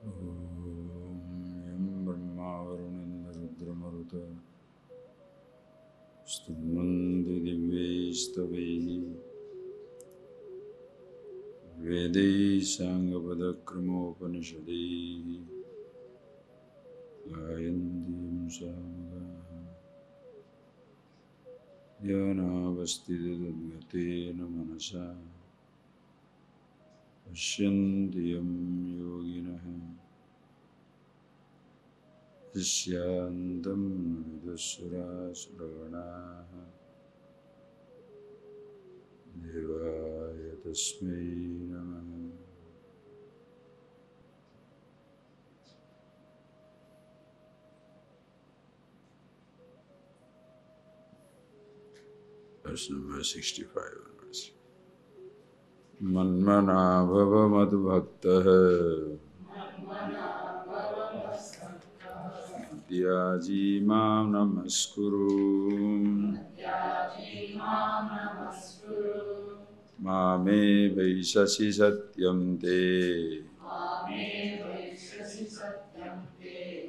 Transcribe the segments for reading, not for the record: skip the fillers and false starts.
Om Brahma Varunendra Rudra Maruta Stunnandi Divyestavaihi Vedai Sangapadakramopanishadaihi Gayantim Samagaha Dhyānavastitadgatena Manasa Pashyantiyam Yoginaha Ishyantam Vidusura Suravanaha Devaya Tasmai Namaha. Verse number 65. Manmana bhava madbhaktaha Madhyaji mam namaskuru Mame vaishasi satyam te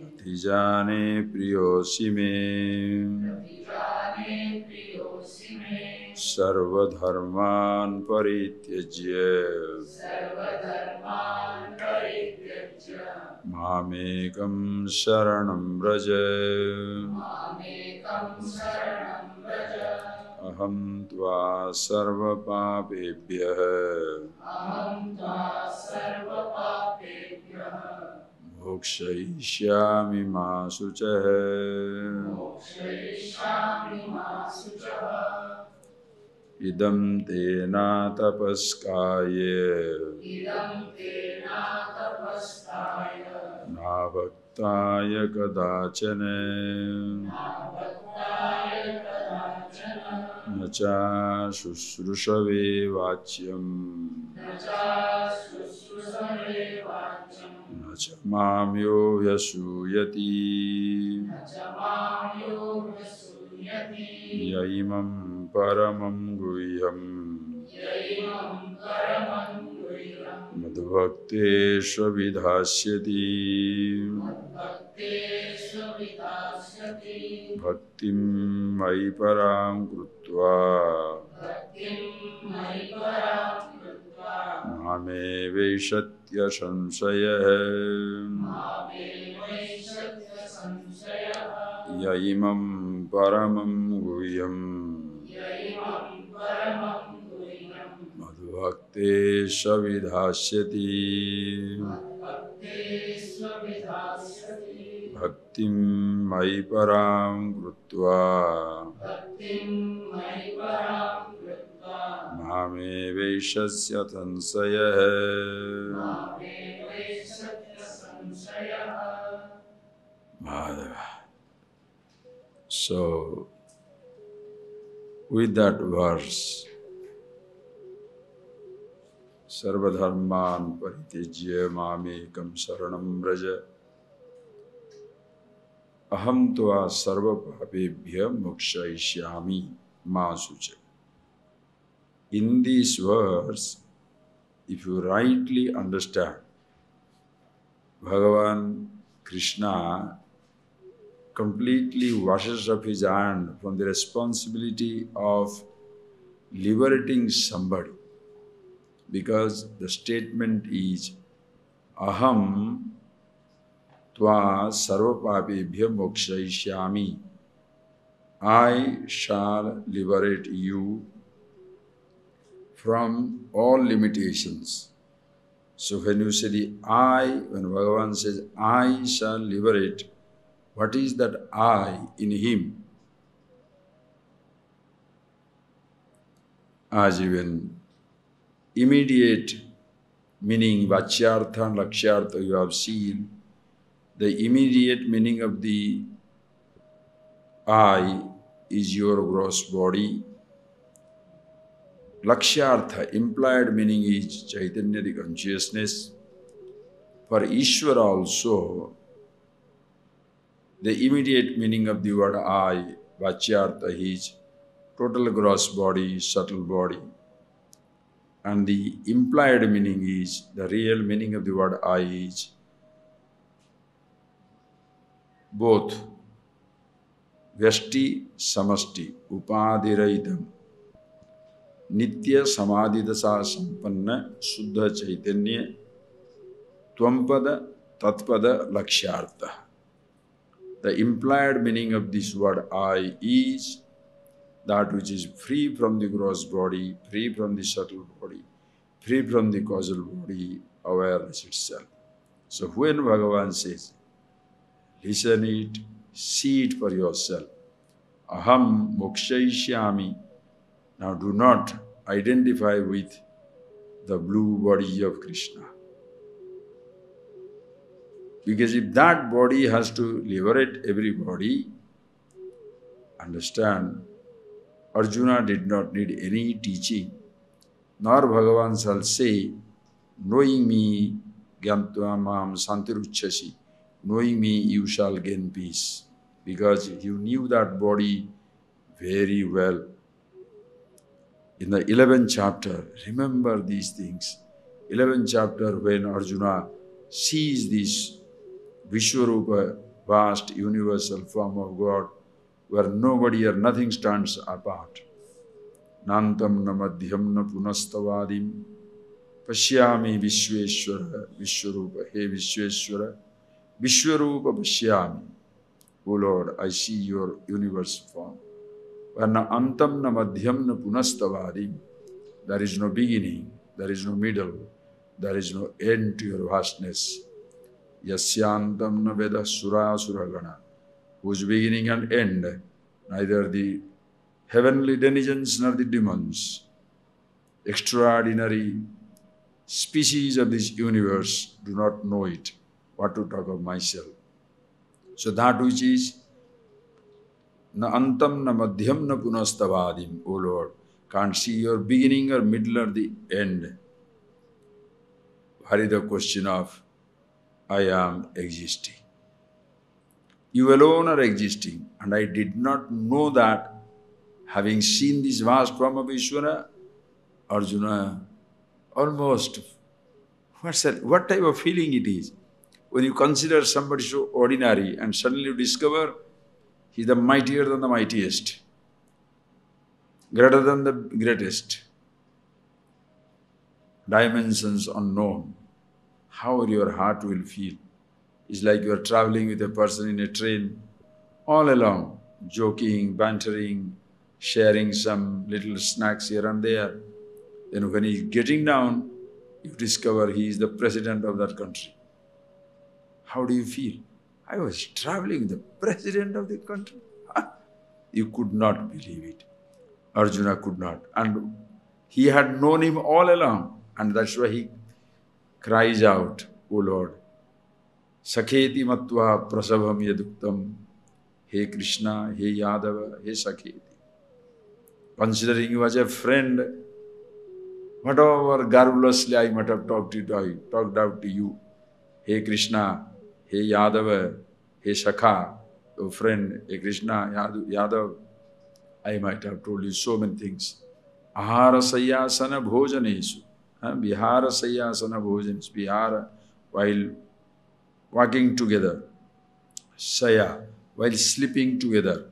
Atijane priyosi me Sarvadharman parityajya Mamekam sharanam vraja Aham tva sarva papebhyah Mokshayishyami ma sucaha Idam tena tapaskaya Na bhaktaya kadachana Na cha shushrusave vachyam Na cha mamyo vyasuyati Yaimam paramam guhyam Madhvaktesva vidhasyati Bhaktim mai param krutva Mame vaishatya samsayah Yaimam paramam guhyam Madhvaktesva vidhasyati Bhaktim mai param krutva Mame vaishasya tansayah Madhava. So, with that verse, Sarvadharman paritijya mamekam saranam vraja Aham tva sarva papebhya mokshayishyami ma suca. In these words, if you rightly understand, Bhagavan Krishna completely washes up his hand from the responsibility of liberating somebody. Because the statement is, Aham tva sarvapapebhya mokshayishyami. I shall liberate you from all limitations. So when you say the I, when Bhagavan says, I shall liberate, what is that I in him? As even immediate meaning, vachyartha and lakshyartha you have seen, the immediate meaning of the I is your gross body. Lakshyartha, implied meaning is Chaitanya, the consciousness. For Ishvara also, the immediate meaning of the word I, vachyartha, is total gross body, subtle body. And the implied meaning is, the real meaning of the word I is both Vyashti Samashti Upadiraitam Nitya Samadhidasa Sampanna Suddha Chaitanya Tvampada Tatpada Lakshyartha. The implied meaning of this word I is that which is free from the gross body, free from the subtle body, free from the causal body, awareness itself. So when Bhagavan says, listen it, see it for yourself. Aham mokshaishyami. Now do not identify with the blue body of Krishna. Because if that body has to liberate everybody, understand, Arjuna did not need any teaching, nor Bhagavan shall say, knowing me, gyantva mam santiruchasi, knowing me you shall gain peace. Because he knew that body very well. In the 11th chapter, remember these things. 11th chapter, when Arjuna sees this Vishwarupa, vast universal form of God, where nobody or nothing stands apart. Nantam na madhyam na punastavadim pashyami Vishweshwara Vishwarupa. Hey Vishweshwara, Vishwarupa pashyami. O Lord, I see your universal form. Where na antam na madhyam na punastavadim. There is no beginning, there is no middle, there is no end to your vastness. Yasyantam na veda sura suragana, whose beginning and end, neither the heavenly denizens nor the demons, extraordinary species of this universe, do not know it. What to talk of myself? So that which is na antam na madhyam na punastavadim, O Lord, can't see your beginning or middle or the end. What is the question of I am existing? You alone are existing, and I did not know that. Having seen this vast form of Ishvara, Arjuna almost, what type of feeling it is? When you consider somebody so ordinary and suddenly you discover he is the mightier than the mightiest, greater than the greatest, dimensions unknown, how your heart will feel. It's like you are traveling with a person in a train, all along, joking, bantering, sharing some little snacks here and there. Then when he is getting down, you discover he is the president of that country. How do you feel? I was traveling with the president of the country. You could not believe it. Arjuna could not. And he had known him all along. And that's why he cries out, O Lord, Sakheti matva prasabham yaduktam, Hey Krishna, Hey Yadava, Hey Sakheti. Considering you as a friend, whatever garrulously I might have talked out to you, Hey Krishna, Hey Yadava, Hey Sakha, your friend, Hey Krishna, Yadav, I might have told you so many things. Ahara sayyasana bhojanesu. Vihara sayyasana bhojanesu. Vihara, while walking together. Saya, while sleeping together.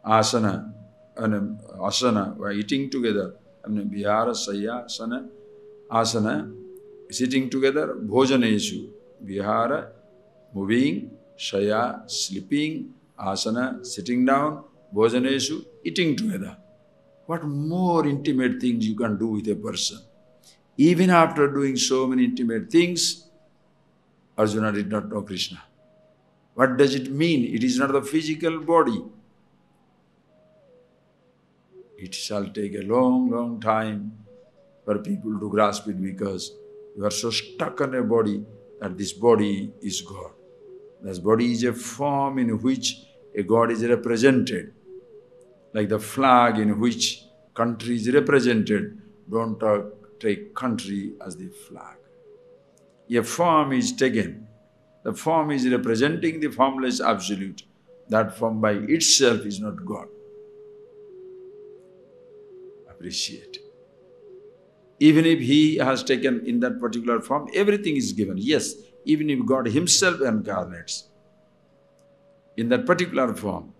Asana, asana, while eating together. Vihara sayyasana, asana, sitting together. Bhojanesu. Vihara, moving. Shaya, sleeping. Asana, sitting down. Bhojanesu, eating together. What more intimate things you can do with a person? Even after doing so many intimate things, Arjuna did not know Krishna. What does it mean? It is not the physical body. It shall take a long, long time for people to grasp it, because you are so stuck on a body that this body is God. This body is a form in which a God is represented. Like the flag in which country is represented. Don't take country as the flag. A form is taken. The form is representing the formless absolute. That form by itself is not God. Appreciate. Even if he has taken in that particular form, everything is given. Yes, even if God himself incarnates. in that particular form,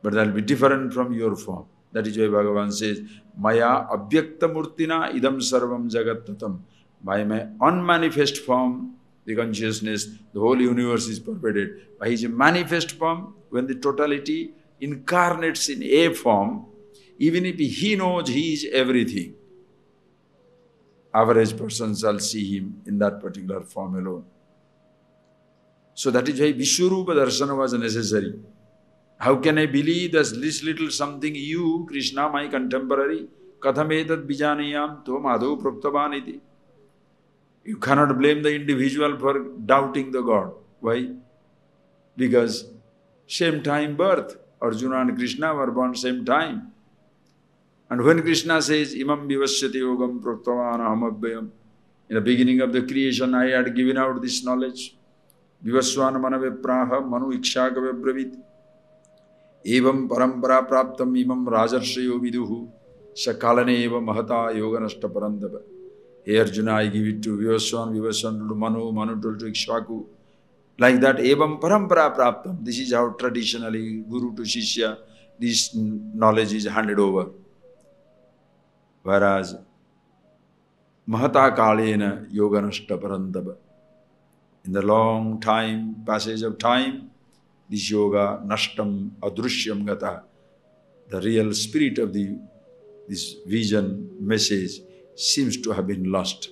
but that will be different from your form. That is why Bhagavan says, Maya abhyakta murtina idam sarvam jagat tatam. By my unmanifest form, the consciousness, the whole universe is pervaded. By his manifest form, when the totality incarnates in a form, even if he knows he is everything, average person shall see him in that particular form alone. So that is why Vishwarupa Darshana was necessary. How can I believe that this little something you, Krishna, my contemporary, kathametad bijaniyam to madhu proktavaniti. You cannot blame the individual for doubting the God. Why? Because same time birth. Arjuna and Krishna were born same time. And when Krishna says, Imam vivashyati yogam proktavan ahamabhyam, in the beginning of the creation, I had given out this knowledge. Vivaswan manave praha manu ikshakave bravit. Evam parampara praptam imam rajarshayo viduhu sakalane eva mahata yoganashta parandava. Hey Arjuna, I give it to Vivaswan, Vivaswan to Manu, Manu to Ikshvaku. Like that, evam parampara praptam. This is how traditionally, Guru to Shishya, this knowledge is handed over. Whereas, mahata kalena yoganashta parandava. In the long time, passage of time, this yoga, nashtam adrushyam gata, the real spirit of this vision, message, seems to have been lost.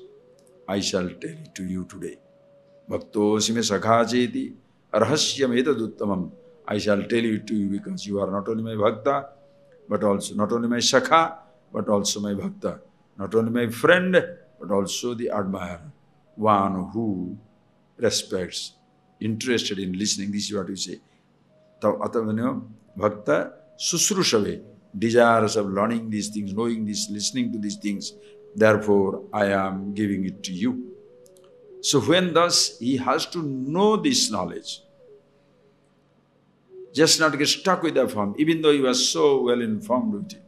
I shall tell it to you today. Bhaktosime sakha cheti arhasyam etaduttamam. I shall tell it to you because you are not only my bhakta, but also not only my sakha, but also my bhakta. Not only my friend, but also the admirer. One who respects, interested in listening. This is what you say. Bhakta susrushave, desirous of learning these things, knowing this, listening to these things. Therefore, I am giving it to you. So when thus he has to know this knowledge, just not get stuck with the form, even though he was so well informed with it.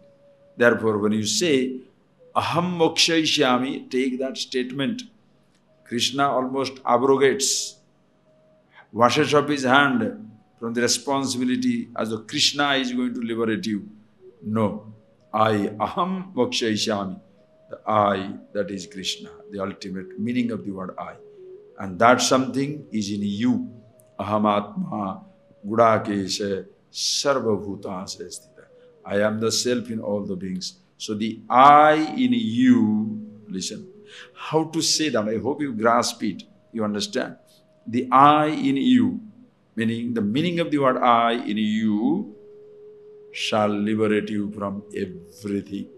Therefore, when you say, Aham mokshayishyami, take that statement. Krishna almost abrogates, washes up his hand from the responsibility as though Krishna is going to liberate you. No. I, aham mokshayishyami. The I, that is Krishna, the ultimate meaning of the word I. And that something is in you. Aham atma gudakesha sarva bhutasya sthita. I am the self in all the beings. So the I in you, listen. How to say that? I hope you grasp it. You understand? The I in you, meaning the meaning of the word I in you shall liberate you from everything.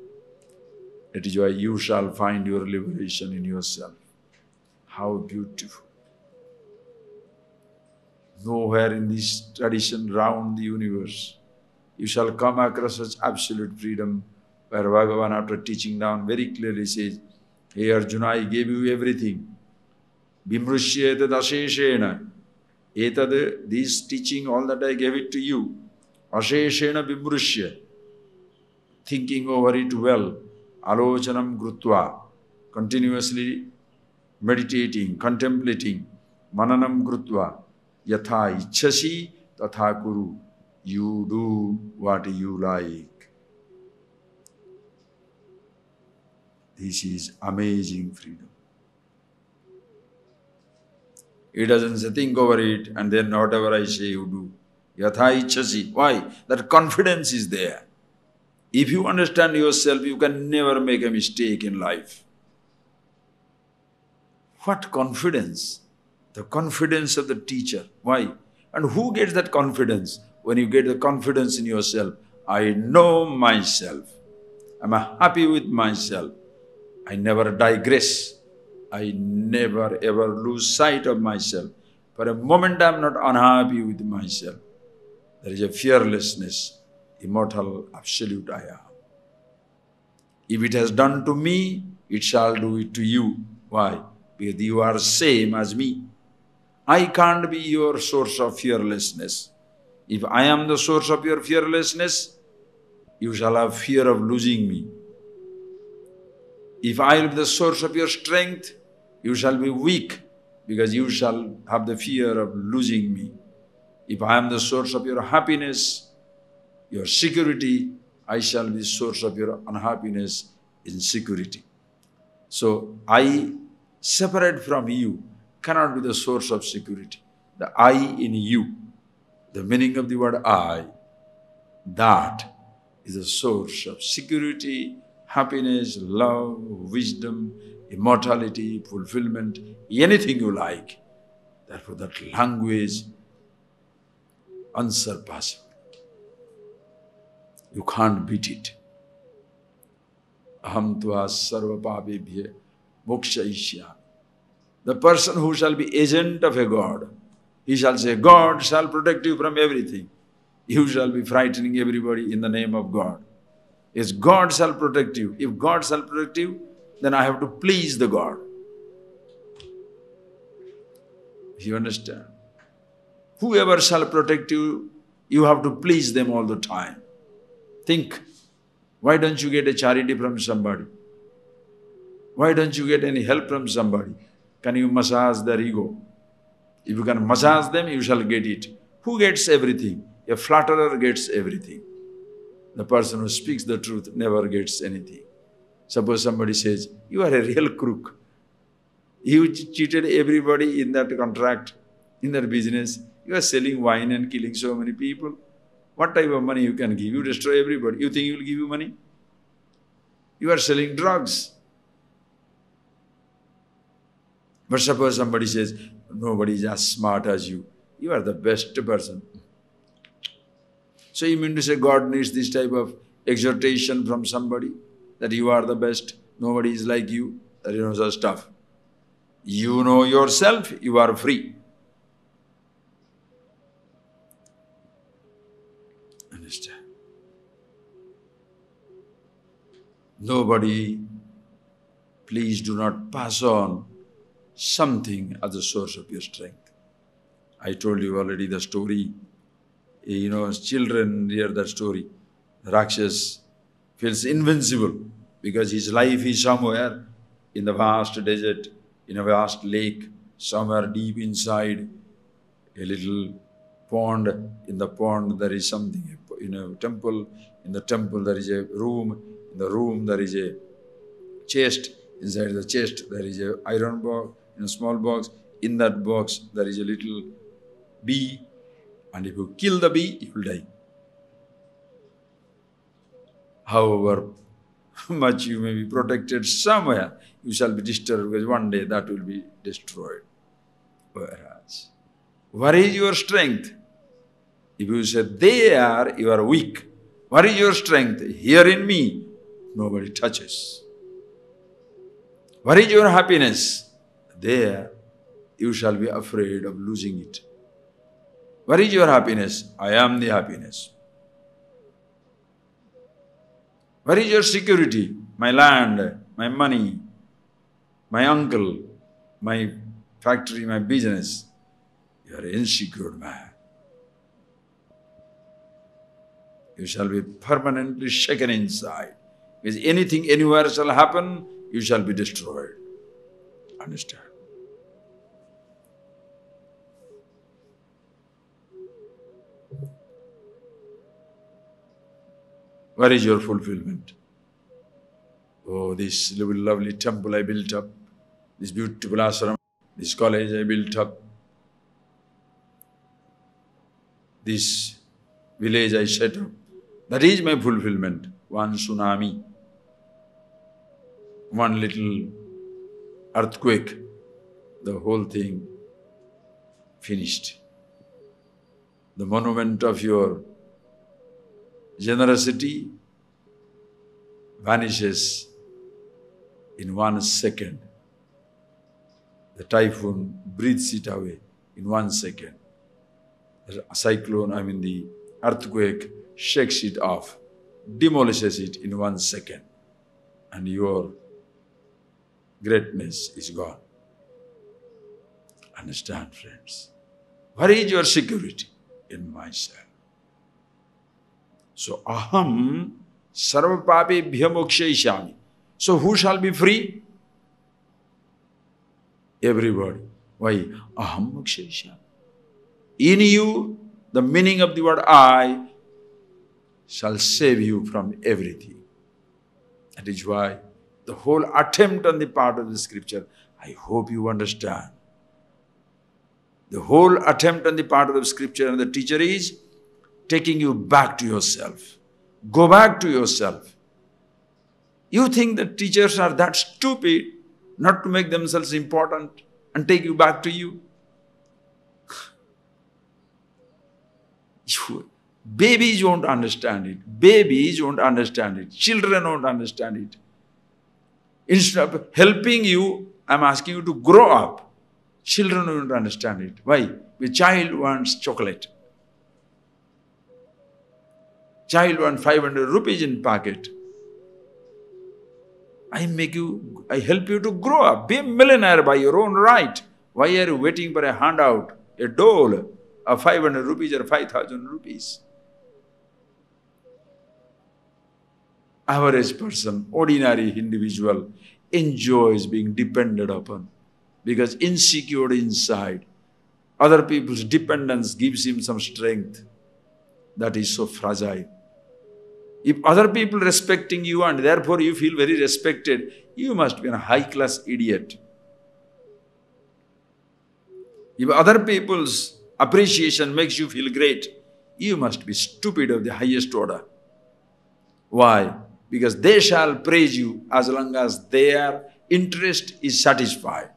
That is why you shall find your liberation in yourself. How beautiful. Nowhere in this tradition round the universe you shall come across such absolute freedom, where Bhagavan, after teaching down, very clearly says, Hey Arjuna, I gave you everything. Vimrushya etad asheshena. Etad, this teaching, all that I gave it to you. Asheshena vimrushya. Thinking over it well. Alochanam grutva. Continuously meditating, contemplating. Mananam grutva. Yatha ichhasi tatha kuru. You do what you like. This is amazing freedom. He doesn't say, think over it and then whatever I say you do. Yatha ichhasi. Why? That confidence is there. If you understand yourself, you can never make a mistake in life. What confidence? The confidence of the teacher. Why? And who gets that confidence? When you get the confidence in yourself, I know myself. I'm happy with myself. I never digress. I never ever lose sight of myself. For a moment I'm not unhappy with myself. There is a fearlessness, immortal, absolute I am. If it has done to me, it shall do it to you. Why? Because you are same as me. I can't be your source of fearlessness. If I am the source of your fearlessness, you shall have fear of losing me. If I am the source of your strength, you shall be weak because you shall have the fear of losing me. If I am the source of your happiness, your security, I shall be the source of your unhappiness, insecurity. So, I separate from you cannot be the source of security. The I in you, the meaning of the word I, that is the source of security, happiness, love, wisdom, immortality, fulfillment, anything you like. Therefore, that language, unsurpassable. You can't beat it. Aham tva sarva papebhye mokshayishyami. The person who shall be agent of a God, he shall say, God shall protect you from everything. You shall be frightening everybody in the name of God. Yes, God shall protect you. If God shall protect you, then I have to please the God. You understand? Whoever shall protect you, you have to please them all the time. Think, why don't you get a charity from somebody? Why don't you get any help from somebody? Can you massage their ego? If you can massage them, you shall get it. Who gets everything? A flatterer gets everything. The person who speaks the truth never gets anything. Suppose somebody says, you are a real crook. You cheated everybody in that contract, in that business. You are selling wine and killing so many people. What type of money you can give? You destroy everybody. You think he will give you money? You are selling drugs. But suppose somebody says, nobody is as smart as you. You are the best person. So you mean to say God needs this type of exhortation from somebody? That you are the best, nobody is like you? That you know such stuff. You know yourself, you are free. Understand? Nobody, please do not pass on something as the source of your strength. I told you already the story. As children hear that story, the Rakshas feels invincible because his life is somewhere in the vast desert, in a vast lake, somewhere deep inside a little pond. In the pond there is something, temple. In the temple there is a room. In the room there is a chest. Inside the chest there is a iron box, in a small box. In that box there is a little bee. And if you kill the bee, you will die. However much you may be protected somewhere, you shall be disturbed because one day that will be destroyed. Whereas, where is your strength? If you say there, you are weak. Where is your strength? Here in me, nobody touches. Where is your happiness? There, you shall be afraid of losing it. Where is your happiness? I am the happiness. Where is your security? My land, my money, my uncle, my factory, my business. You are an insecure man. You shall be permanently shaken inside. Because anything anywhere shall happen, you shall be destroyed. Understand? Where is your fulfillment? Oh, this lovely temple I built up, this beautiful ashram, this college I built up, this village I set up. That is my fulfillment. One tsunami, one little earthquake, the whole thing finished. The monument of your generosity vanishes in 1 second. The typhoon breathes it away in 1 second. The cyclone, the earthquake shakes it off, demolishes it in 1 second. And your greatness is gone. Understand, friends? Where is your security? In myself. So, aham sarva papebhya mokshayishyami. So, who shall be free? Everybody. Why? Aham mokshayishyami. In you, The meaning of the word I shall save you from everything. That is why the whole attempt on the part of the scripture, I hope you understand. The whole attempt on the part of the scripture and the teacher is taking you back to yourself. Go back to yourself. You think that teachers are that stupid not to make themselves important and take you back to you? Babies won't understand it. Babies won't understand it. Children won't understand it. Instead of helping you, I'm asking you to grow up. Children won't understand it. Why? The child wants chocolate. Child wants 500 rupees in pocket. I help you to grow up. Be a millionaire by your own right. Why are you waiting for a handout, a dole of 500 rupees or 5,000 rupees? Average person, ordinary individual enjoys being depended upon because insecure inside. Other people's dependence gives him some strength that is so fragile. If other people respecting you and therefore you feel very respected, you must be a high-class idiot. If other people's appreciation makes you feel great, you must be stupid of the highest order. Why? Because they shall praise you as long as their interest is satisfied.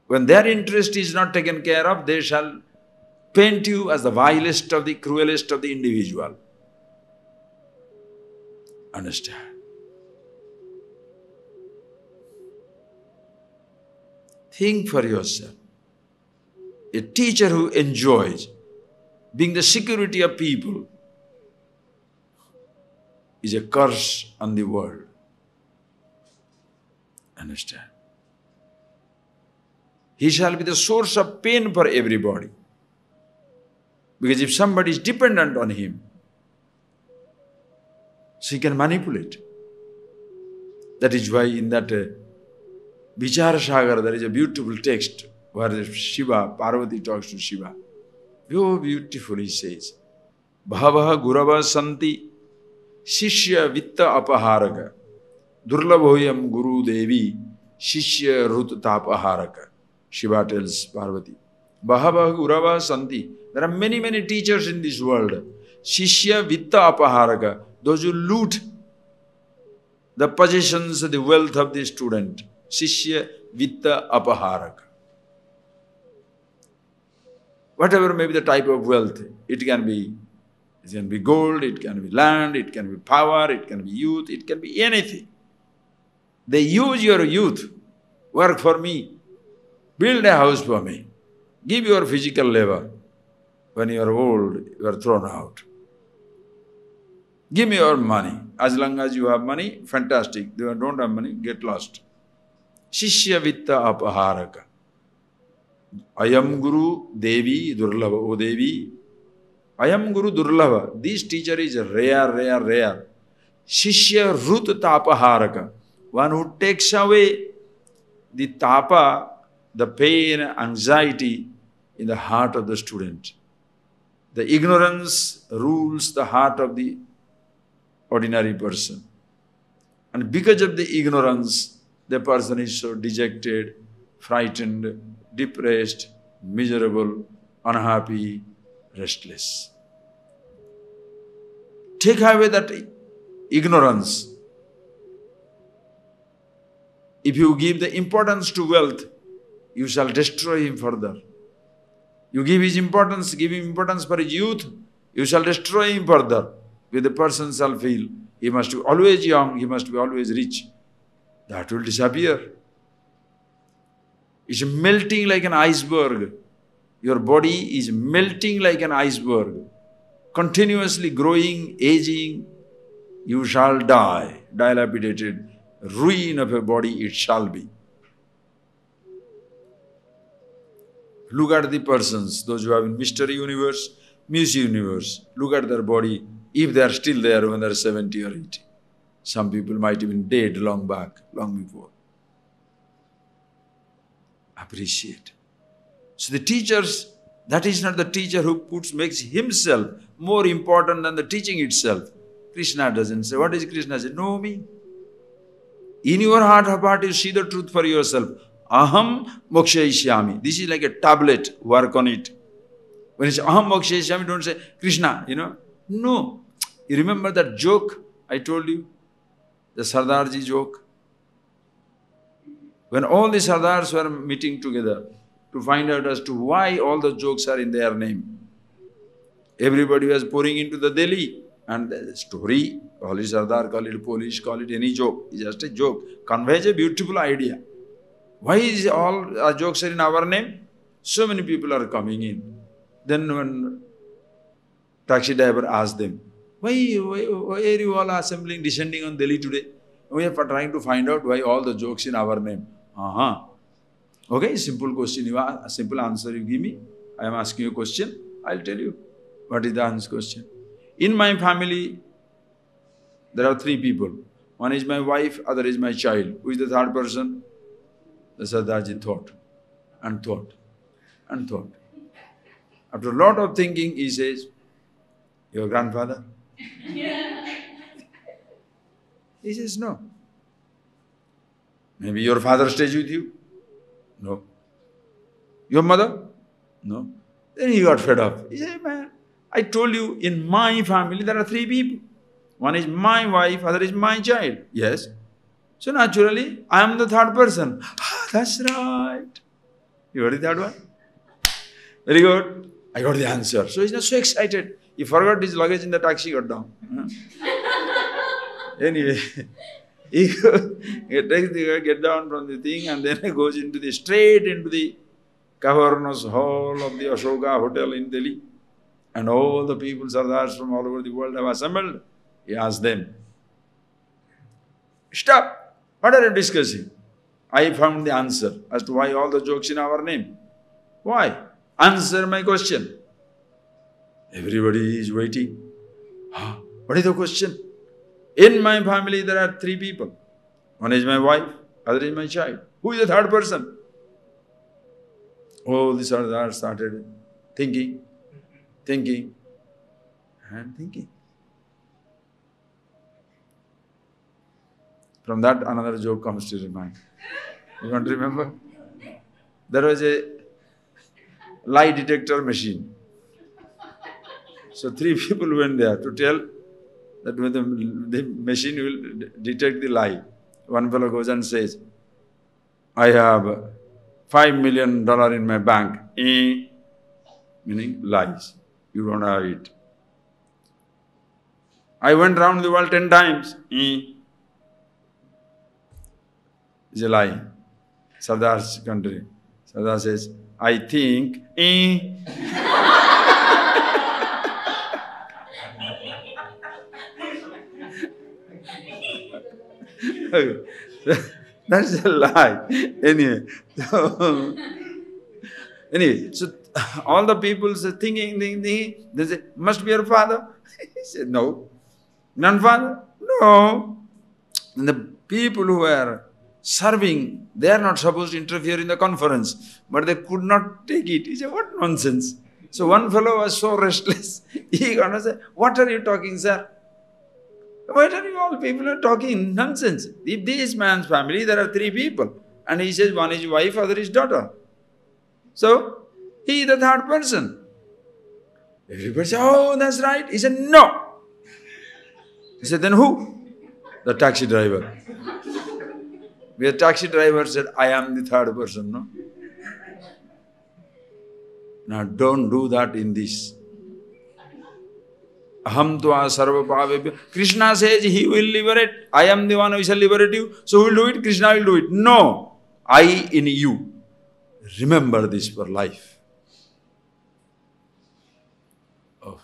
When their interest is not taken care of, they shall paint you as the vilest of the cruelest of the individual. Understand? Think for yourself. A teacher who enjoys being the security of people is a curse on the world. Understand? He shall be the source of pain for everybody. Because if somebody is dependent on him, so he can manipulate. That is why in that Vichara Sagar there is a beautiful text where Shiva, Parvati talks to Shiva. So beautifully says, Bhavaha Gurava Santi Shishya Vitta Apaharaka Durlabhoyam Guru Devi Shishya Rut Tapaharaka. Shiva tells Parvati. Bhavaha Gurava Santi. There are many, many teachers in this world. Shishya Vitta Apaharaka. Those who loot the possessions, the wealth of the student. Shishya Vitta Apaharaka. Whatever may be the type of wealth, it can be gold, it can be land, it can be power, it can be youth, it can be anything. They use your youth. Work for me. Build a house for me. Give your physical labor. When you are old, you are thrown out. Give me your money. As long as you have money, fantastic. If you don't have money, get lost. Shishya Vitta Apaharaka. Ayam Guru Devi Durlava. O Devi, Ayam Guru Durlava. This teacher is rare. Shishya Rut Tapaharaka. One who takes away the tapa, the pain, anxiety in the heart of the student. The ignorance rules the heart of the ordinary person. And because of the ignorance, the person is so dejected, frightened, depressed, miserable, unhappy, restless. Take away that ignorance. If you give the importance to wealth, you shall destroy him further. You give him importance for his youth, you shall destroy him further. With the person shall feel, he must be always young, he must be always rich. That will disappear. It's melting like an iceberg. Your body is melting like an iceberg. Continuously growing, aging, you shall die. Dilapidated, ruin of a body it shall be. Look at the persons, those who have in mystery universe, Miss Universe. Look at their body, if they are still there when they are 70 or 80. Some people might even dead long back, long before. Appreciate. So the teachers That is not the teacher who makes himself more important than the teaching itself. Krishna doesn't say. What does Krishna say? Know me. In your heart of heart, you see the truth for yourself. Aham mokshayishyami. This is like a tablet. Work on it. When it's aham mokshayishyami, don't say, Krishna, No. You remember that joke I told you? The Sardarji joke? When all the Sardars were meeting together to find out as to why all the jokes are in their name. Everybody was pouring into the Delhi. And the story, call it Sardar, call it Polish, call it any joke. It's just a joke. Conveys a beautiful idea. Why is all our jokes are in our name? So many people are coming in. Then when taxi driver asked them, why are you all assembling, descending on Delhi today? We are trying to find out why all the jokes in our name. Okay, simple question you ask, a simple answer you give me. I am asking you a question. I'll tell you what is the answer question. In my family, there are 3 people. One is my wife, other is my child. Who is the third person? The Sardarji thought and thought and thought. After a lot of thinking, he says, your grandfather? He says, no. Maybe your father stays with you? No. Your mother? No. Then he got fed up. He said, man, I told you, in my family there are 3 people. One is my wife, other is my child. Yes. So naturally, I am the third person. That's right. You heard the third one? Very good. I got the answer. So he's not so excited. He forgot his luggage in the taxi, got down. Anyway, he takes get down from the thing and then he goes straight into the governor's hall of the Ashoka Hotel in Delhi. And all the people, Sardars from all over the world have assembled. He asked them, stop, what are you discussing? I found the answer as to why all the jokes in our name. Why? Answer my question. Everybody is waiting. What is the question? In my family there are 3 people. One is my wife, other is my child. Who is the third person? All the Sardars started thinking and thinking. From that, another joke comes to your mind. You want to remember? There was a lie detector machine. So 3 people went there to tell that the machine will detect the lie. One fellow goes and says, I have $5 million in my bank. Meaning lies. You don't have it. I went round the world 10 times. It's a lie. Sardar's country. Sardar says, I think. That's a lie. Anyway, so all the people say, thinking, they say, must be your father? He said, no. Grandfather? No. And the people who were serving, they are not supposed to interfere in the conference, but they could not take it. He said, what nonsense. So one fellow was so restless, he gonna say, what are you talking, sir? What are you all people are talking nonsense? If this man's family, there are 3 people. And he says, one is wife, other is daughter. So, he is the third person. Everybody said, oh, that's right. He said, no. He said, then who? The taxi driver. The taxi driver said, I am the third person, no? Now, don't do that in this. Aham tva sarva bhavebhyo. Krishna says he will liberate. I am the one who shall liberate you. So who will do it? Krishna will do it. No. I in you. Remember this for life. Oh.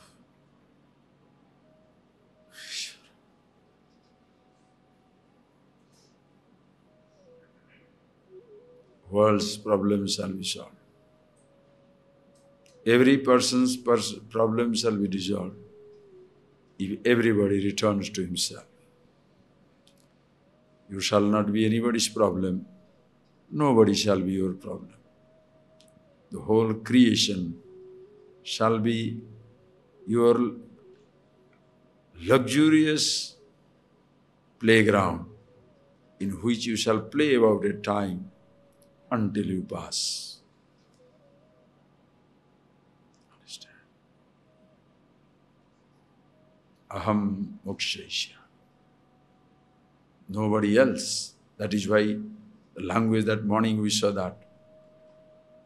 World's problems shall be solved. Every person's problem shall be dissolved if everybody returns to himself. You shall not be anybody's problem. Nobody shall be your problem. The whole creation shall be your luxurious playground in which you shall play about a time until you pass. Understand? Aham mokshaisya. Nobody else. That is why the language that morning we saw that.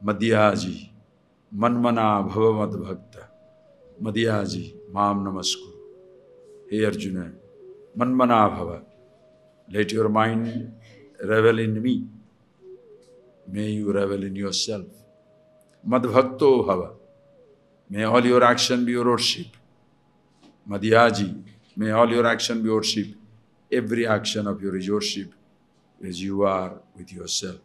Madhyaji, manmana bhava mad bhakta. Madhyaji, mam namaskuru. Hey Arjuna, manmana bhava. Let your mind revel in me. May you revel in yourself. Madbhakto bhava. May all your action be your worship. Madhyaji, may all your action be worship. Every action of your is worship as you are with yourself.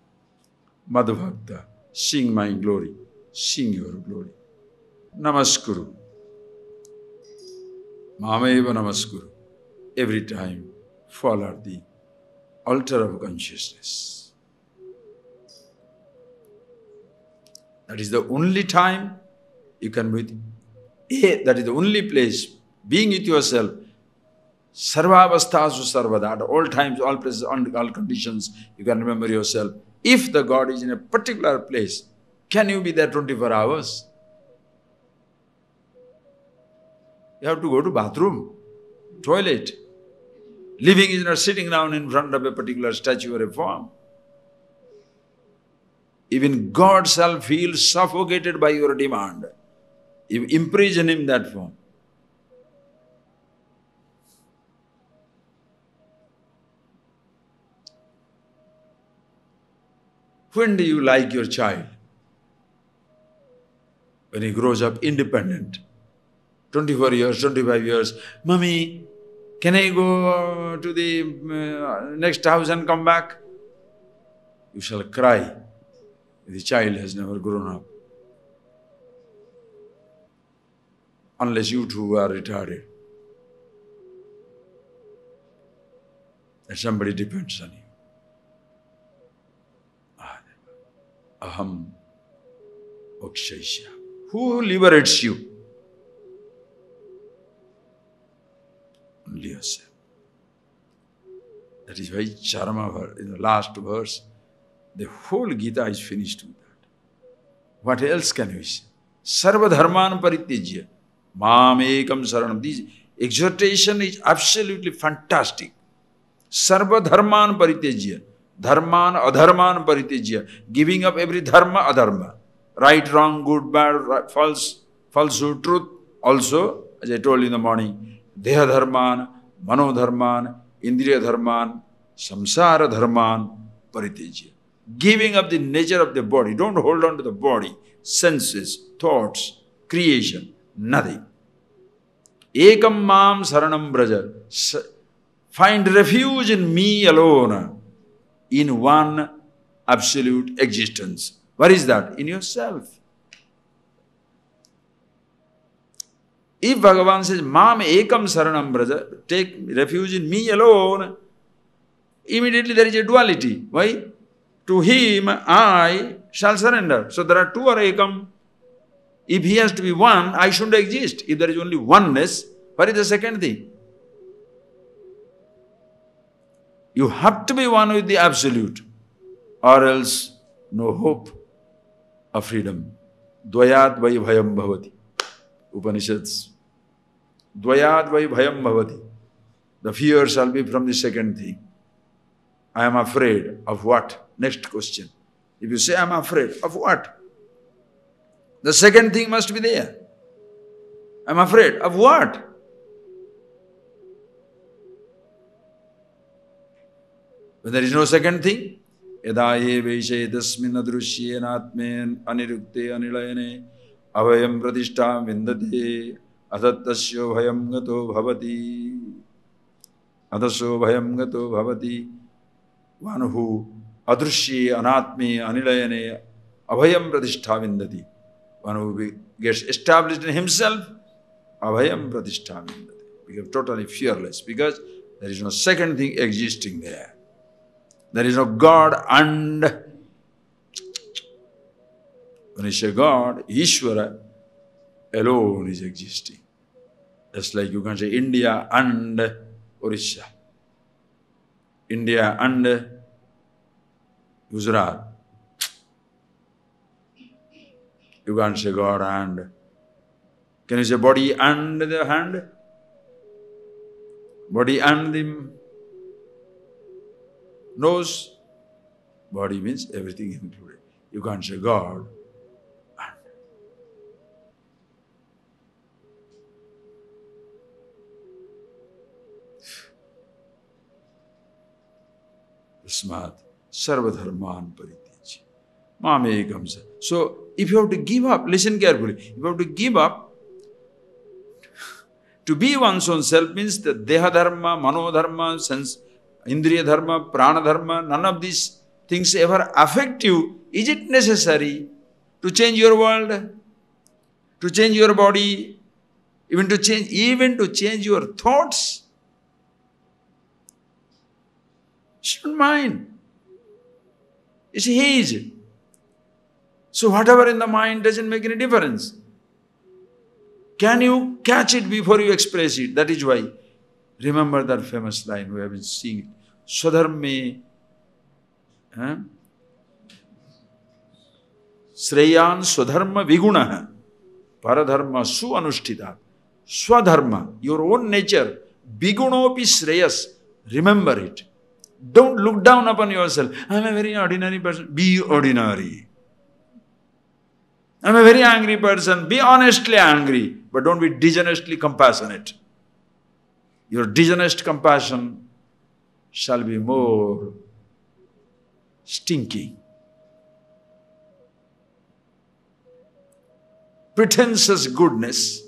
Madhbhakta, sing my glory, sing your glory. Namaskuru. Mameva namaskuru. Every time fall at the altar of consciousness. That is the only time you can be, that is the only place, being with yourself, sarvavastasu sarvada, at all times, all places, all conditions, you can remember yourself. If the God is in a particular place, can you be there 24 hours? You have to go to bathroom, toilet. Living is not sitting down in front of a particular statue or a form. Even God shall feel suffocated by your demand. You imprison him that form. When do you like your child? When he grows up independent. 24 years, 25 years. Mommy, can I go to the next house and come back? You shall cry. The child has never grown up. Unless you two are retarded. That somebody depends on you. Aham mokshaisya. Who liberates you? Only yourself. That is why Charma, in the last verse, the whole Gita is finished with that. What else can we say? Sarva dharman parityajya. Mam ekam saranam. This exhortation is absolutely fantastic. Sarva dharman parityajya. Dharman, adharman parityajya. Giving up every dharma, adharma. Right, wrong, good, bad, right, false, falsehood, truth. Also, as I told you in the morning, deha dharman, mano dharman, indriya dharman, samsara dharman parityajya. Giving up the nature of the body. Don't hold on to the body, senses, thoughts, creation, nothing. Ekam mam saranam braja. Find refuge in me alone. In one absolute existence. What is that? In yourself. If Bhagavan says, Mam ekam saranam braja, take refuge in me alone, immediately there is a duality. Why? To him, I shall surrender. So there are two or ekam. If he has to be one, I shouldn't exist. If there is only oneness, what is the second thing? You have to be one with the Absolute, or else no hope of freedom. Dvayat vai bhayam bhavati. Upanishads. Dvayat vai bhayam bhavati. The fear shall be from the second thing. I am afraid of what? Next question. If you say, I am afraid of what? The second thing must be there. I am afraid of what? When there is no second thing, yadaye veishe tasmin adrushye natmen anirukte anilayane avayam pratishtam vindate atattasyo bhayam gato bhavati. Atasyo bhayam gato bhavati. One who adrushye anatme anilayane avayam pratishtam vindati. One who gets established in himself, avayam pratishtam vindati. Becomes totally fearless because there is no second thing existing there. There is no God and when you say God, Ishvara, alone is existing. Just like you can say India and Orissa, India and Gujarat. You can't say God and. Can you say body and the hand? Body and the nose? Body means everything included. You can't say God and. Tasmat sarvadharman parityaja mamekam sa. So, if you have to give up, listen carefully, if you have to give up, to be one's own self means the deha dharma, mano dharma, sense, indriya dharma, prana dharma, none of these things ever affect you. Is it necessary to change your world, to change your body, even to change your thoughts? Shouldn't mind. It's his. So whatever in the mind doesn't make any difference. Can you catch it before you express it? That is why. Remember that famous line we have been seeing it. Swadharme Sreyan Swadharma Vigunaha Paradharma Su Anushtita. Swadharma, your own nature, Vigunopi Sreyas. Remember it. Don't look down upon yourself. I am a very ordinary person. Be ordinary. I am a very angry person. Be honestly angry. But don't be dishonestly compassionate. Your dishonest compassion shall be more stinking. Pretentious goodness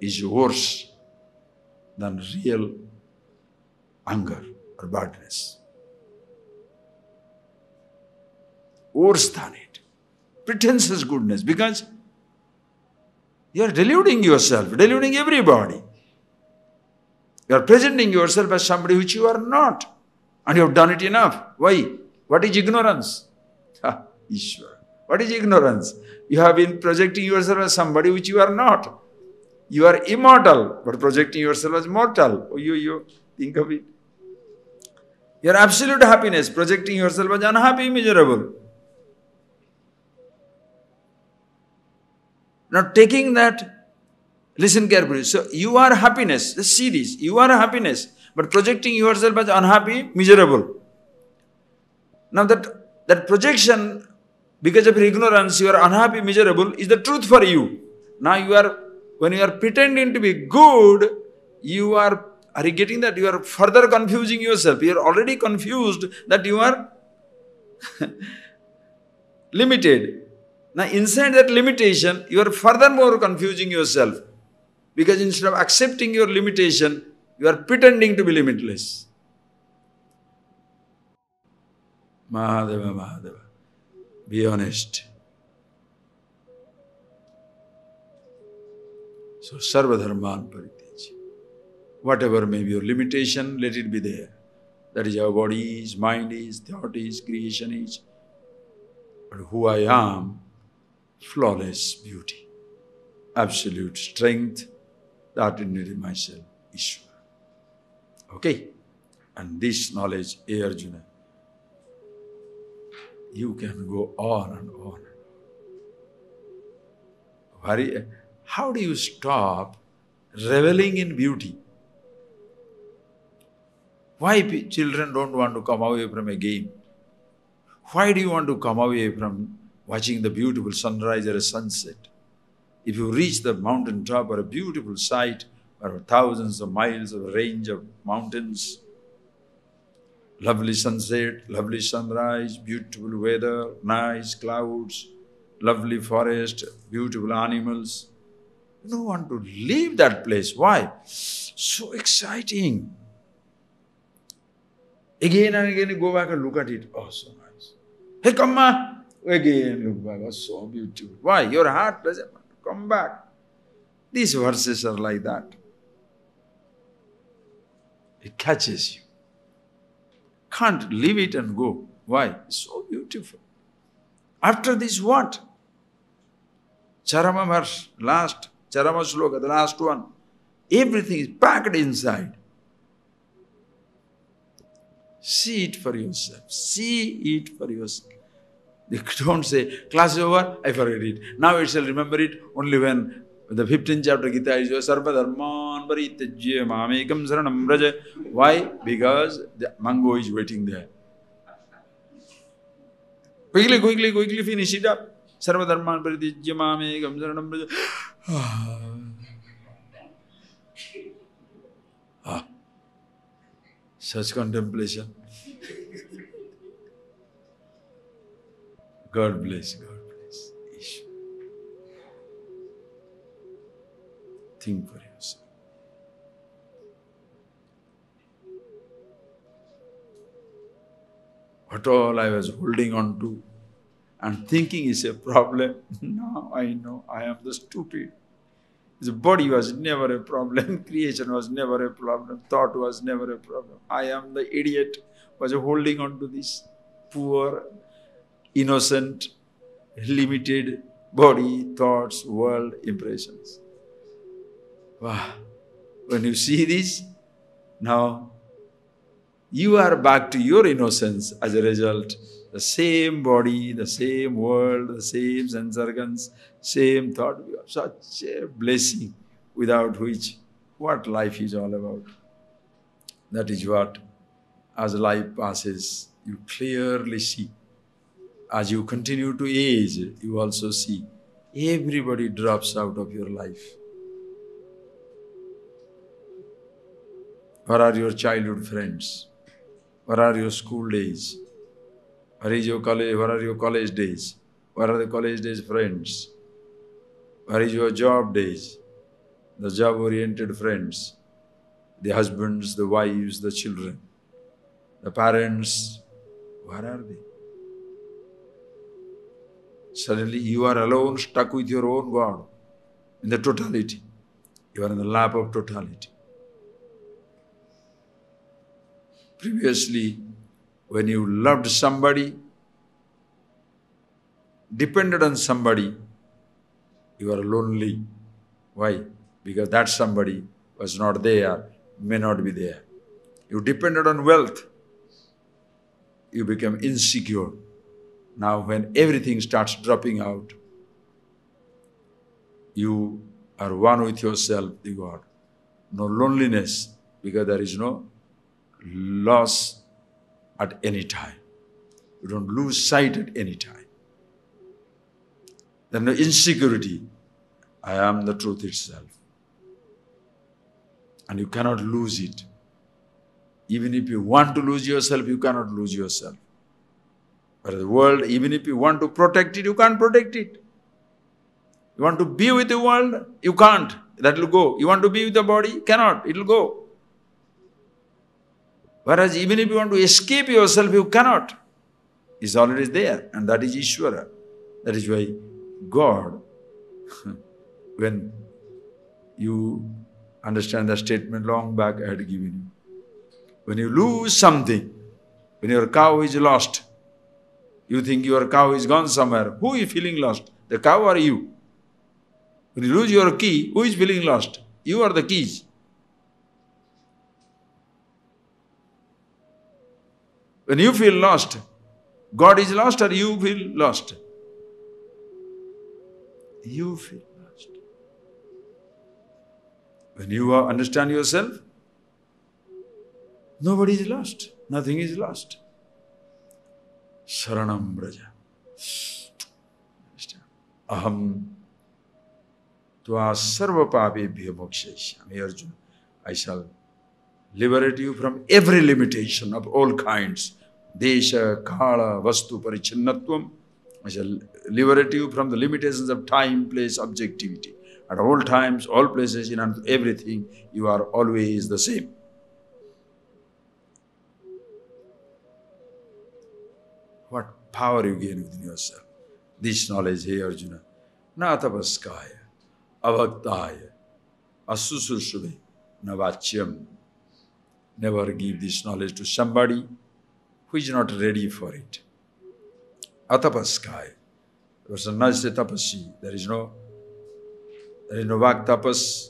is worse than real anger or badness. Worse than it. Pretentious goodness, because you are deluding yourself, deluding everybody. You are presenting yourself as somebody which you are not. And you have done it enough. Why? What is ignorance? Ishwara. What is ignorance? You have been projecting yourself as somebody which you are not. You are immortal, but projecting yourself as mortal. Oh, you think of it. Your absolute happiness, projecting yourself as unhappy, miserable. Now taking that, listen carefully. So you are happiness. Let's see this. You are happiness, but projecting yourself as unhappy, miserable. Now that projection, because of your ignorance, you are unhappy, miserable, is the truth for you. Now when you are pretending to be good, are you getting that? You are further confusing yourself. You are already confused that you are limited. Now inside that limitation, you are furthermore confusing yourself. Because instead of accepting your limitation, you are pretending to be limitless. Mahadeva, Mahadeva. Be honest. So, sarvadharman parityaja. Whatever may be your limitation, let it be there. That is how body is, mind is, thought is, creation is. But who I am, flawless beauty, absolute strength, that in myself, Ishvara. Okay? And this knowledge, Arjuna, you can go on and on. How do you stop reveling in beauty? Why children don't want to come away from a game? Why do you want to come away from watching the beautiful sunrise or a sunset? If you reach the mountain top or a beautiful sight or thousands of miles of range of mountains, lovely sunset, lovely sunrise, beautiful weather, nice clouds, lovely forest, beautiful animals, you don't want to leave that place. Why? So exciting. Again and again you go back and look at it. Oh, so nice. Hey, come on. Again look back. Oh, so beautiful. Why? Your heart doesn't want to come back. These verses are like that. It catches you. Can't leave it and go. Why? It's so beautiful. After this, what? Charama verse, last, Charama sloka, the last one. Everything is packed inside. See it for yourself. See it for yourself. Don't say, class is over, I forget it. Now I shall remember it only when the 15th chapter Gita is Sarva Dharman Parityajya Mamekam Saranam Braja. Why? Because the mango is waiting there. Quickly finish it up. Sarva Dharman Parityajya Mamekam Saranam Braja. Such contemplation. God bless, God bless. Think for yourself. What all I was holding on to and thinking is a problem. Now I know I am the stupid. The body was never a problem. Creation was never a problem. Thought was never a problem. I am the idiot who was holding on to this poor, innocent, limited body, thoughts, world, impressions. Wow. When you see this, now you are back to your innocence as a result. The same body, the same world, the same sense organs, same thought. You have such a blessing without which what life is all about. That is what, as life passes, you clearly see. As you continue to age, you also see everybody drops out of your life. Where are your childhood friends? Where are your school days? Where is your college? Where are your college days? Where are the college days friends? Where is your job days? The job-oriented friends, the husbands, the wives, the children, the parents, where are they? Suddenly you are alone, stuck with your own God in the totality. You are in the lap of totality. Previously, when you loved somebody, depended on somebody, you are lonely. Why? Because that somebody was not there, may not be there. You depended on wealth, you become insecure. Now when everything starts dropping out, you are one with yourself, the God. No loneliness, because there is no loss at any time. You don't lose sight at any time. There is no insecurity. I am the truth itself. And you cannot lose it. Even if you want to lose yourself, you cannot lose yourself. But the world, even if you want to protect it, you can't protect it. You want to be with the world, you can't. That will go. You want to be with the body, cannot. It will go. Whereas even if you want to escape yourself, you cannot. It's already there. And that is Ishvara. That is why God, when you understand the statement long back I had given you. When you lose something, when your cow is lost, you think your cow is gone somewhere. Who is feeling lost? The cow or you? When you lose your key, who is feeling lost? You are the keys. When you feel lost, God is lost or you feel lost? You feel lost. When you understand yourself, nobody is lost. Nothing is lost. Saranam Braja. Aham tva sarva papebhyo mokshayishyami. Arjuna, I shall liberate you from every limitation of all kinds. Desha, kala, vastu, parichinnatvam. I shall liberate you from the limitations of time, place, objectivity. At all times, all places, in everything, you are always the same. What power you gain within yourself. This knowledge, hey Arjuna. Na tapaskaya, avaktaya, asusushube, navachyam. Never give this knowledge to somebody who is not ready for it. Atapaskaya. The person not say tapasi. There is no There is no vak tapas,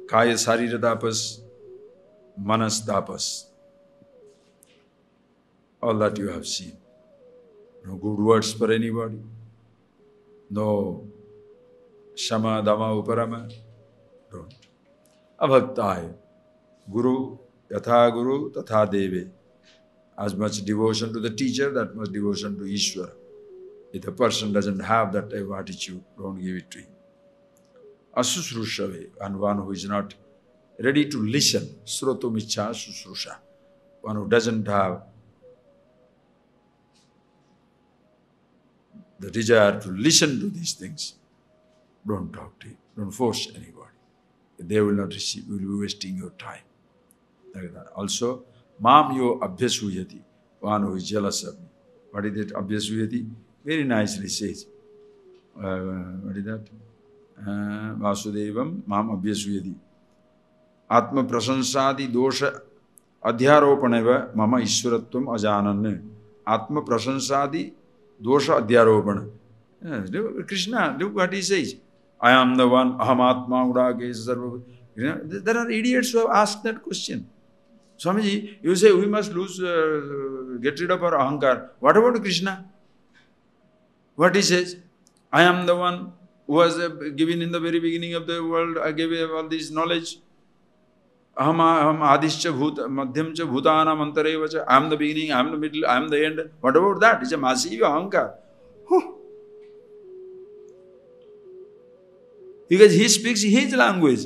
kaya sarira tapas, manas tapas. All that you have seen. No good words for anybody. No shama, dama, uparama. Don't. Abhaktaya. Guru, yatha guru, tatha deve. As much devotion to the teacher, that much devotion to Ishvara. If a person doesn't have that type of attitude, don't give it to him. Asusrushave, and one who is not ready to listen. Srotum ichha susrusha. One who doesn't have the desire to listen to these things, don't talk to him. Don't force anybody. They will not receive. You will be wasting your time. Like that. Also, Mam yo abhyasuyati, one who is jealous of me. What is that abhyasuyati? Very nicely says. What is that? Vasudevam mam abhyasuyati. Atma prasansadi dosha adhyaropaneva mama ishwaratvam ajananne. Atma prasansadi dosha adhyaropana. Krishna, look what he says. I am the one, ahamatma udake sarva. There are idiots who have asked that question. Swamiji, you say we must get rid of our ahankar. What about Krishna? What he says? I am the one who was given in the very beginning of the world. I gave all this knowledge. Aham adishcha bhuta madhyamcha bhutanam antarevacha. I am the beginning, I am the middle, I am the end. What about that? It's a massive ahankar. Because he speaks his language.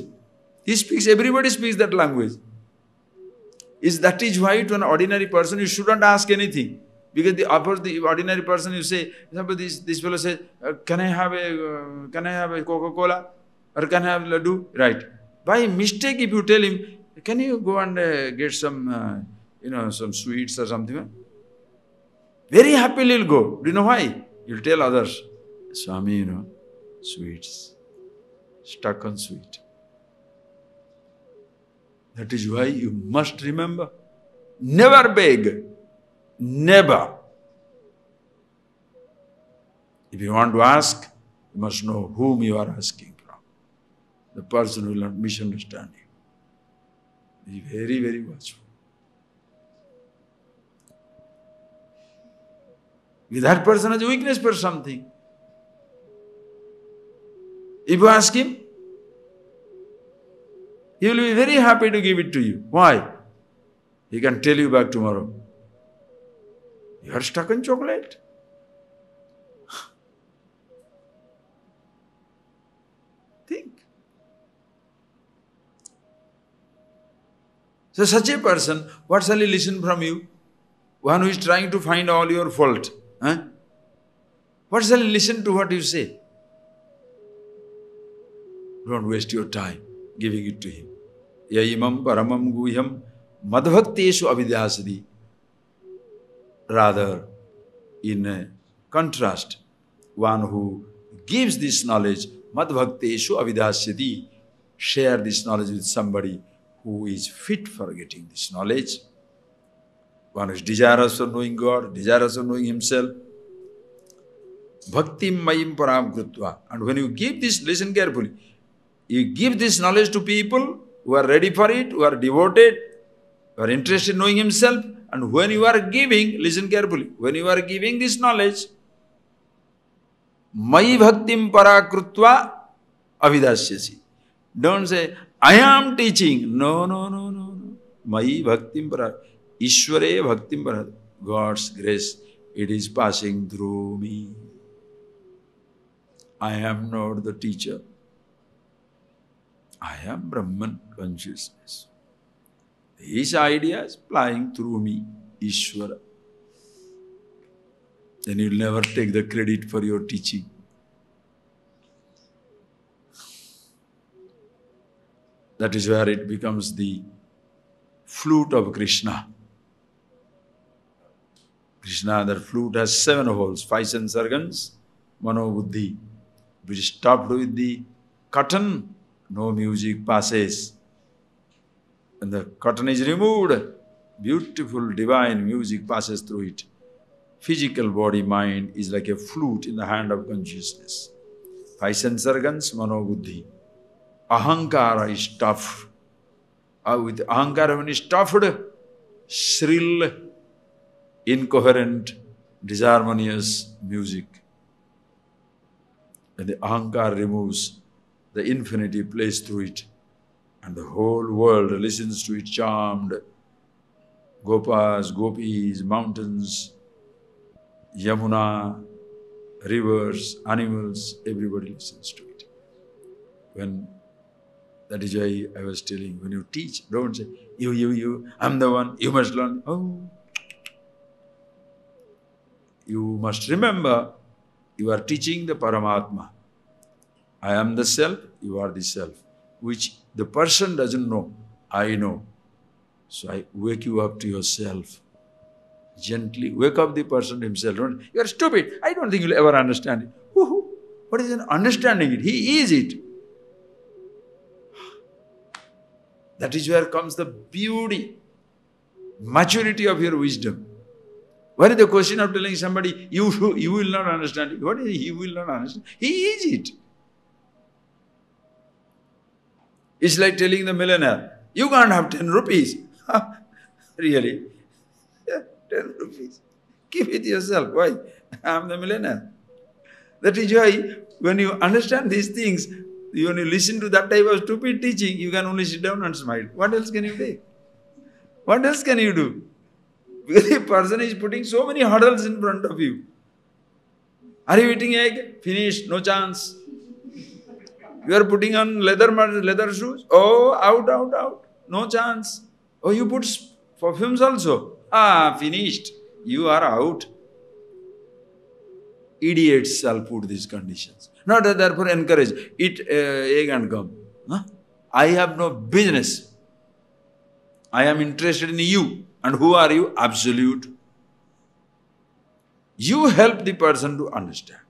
He speaks, everybody speaks that language. That is why to an ordinary person you shouldn't ask anything. Because the ordinary person you say, this fellow says, can I have a Coca-Cola? Or can I have laddu? Right. By mistake if you tell him, can you go and get some, some sweets or something? Very happily he'll go. Do you know why? He'll tell others, Swami, sweets. Stuck on sweet. That is why you must remember, never beg, never. If you want to ask, you must know whom you are asking from. The person will not misunderstand you. Be very, very watchful. If that person has a weakness for something, if you ask him, he will be very happy to give it to you. Why? He can tell you back tomorrow. You are stuck on chocolate. Think. So such a person, what shall he listen from you? One who is trying to find all your fault. What shall he listen to what you say? Don't waste your time giving it to him. Yaimam paramam guhyam madbhakteshu avidyasadi. Rather, in contrast, one who gives this knowledge, madbhakteshu avidyasadi, share this knowledge with somebody who is fit for getting this knowledge. One who is desirous of knowing God, desirous of knowing himself. Bhaktim mayim param krutva. And when you give this, listen carefully. You give this knowledge to people who are ready for it, who are devoted, who are interested in knowing himself. And when you are giving, listen carefully, when you are giving this knowledge, Mai bhaktim parakrutva avidasyasi. Don't say, I am teaching. No. Mai bhaktim para. Ishware bhaktim para. God's grace, it is passing through me. I am not the teacher. I am Brahman consciousness. His idea is flying through me, Ishvara. Then you'll never take the credit for your teaching. That is where it becomes the flute of Krishna. Krishna, that flute has 7 holes, 5 sense organs, mano buddhi. Which is stopped with the cotton, no music passes. When the cotton is removed, beautiful divine music passes through it. Physical body, mind is like a flute in the hand of consciousness. 5 sense organs, mano buddhi. Ahankara is stuffed. With ahankara, when is stuffed, shrill, incoherent, disharmonious music. When the ahankara removes, the infinity plays through it, and the whole world listens to it charmed. Gopas, gopis, mountains, Yamuna, rivers, animals, everybody listens to it. That is why I was telling, when you teach, don't say, you, I'm the one, you must learn. Oh. You must remember, you are teaching the Paramatma. I am the self, you are the self, which the person doesn't know. I know. So I wake you up to yourself. Gently wake up the person himself. You are stupid. I don't think you'll ever understand it. What is an understanding it? He is it. That is where comes the beauty, maturity of your wisdom. What is the question of telling somebody, you will not understand it? What is he will not understand? He is it. It's like telling the millionaire, you can't have 10 rupees. Really? 10 rupees. Keep it yourself. Why? I am the millionaire. That is why when you understand these things, when you listen to that type of stupid teaching, you can only sit down and smile. What else can you do? What else can you do? Because the person is putting so many hurdles in front of you. Are you eating egg? Finished. No chance. You are putting on leather shoes? Oh, out. No chance. Oh, you put perfumes also? Finished. You are out. Idiots shall put these conditions. Not that therefore encourage. Eat egg and come. I have no business. I am interested in you. And who are you? Absolute. You help the person to understand.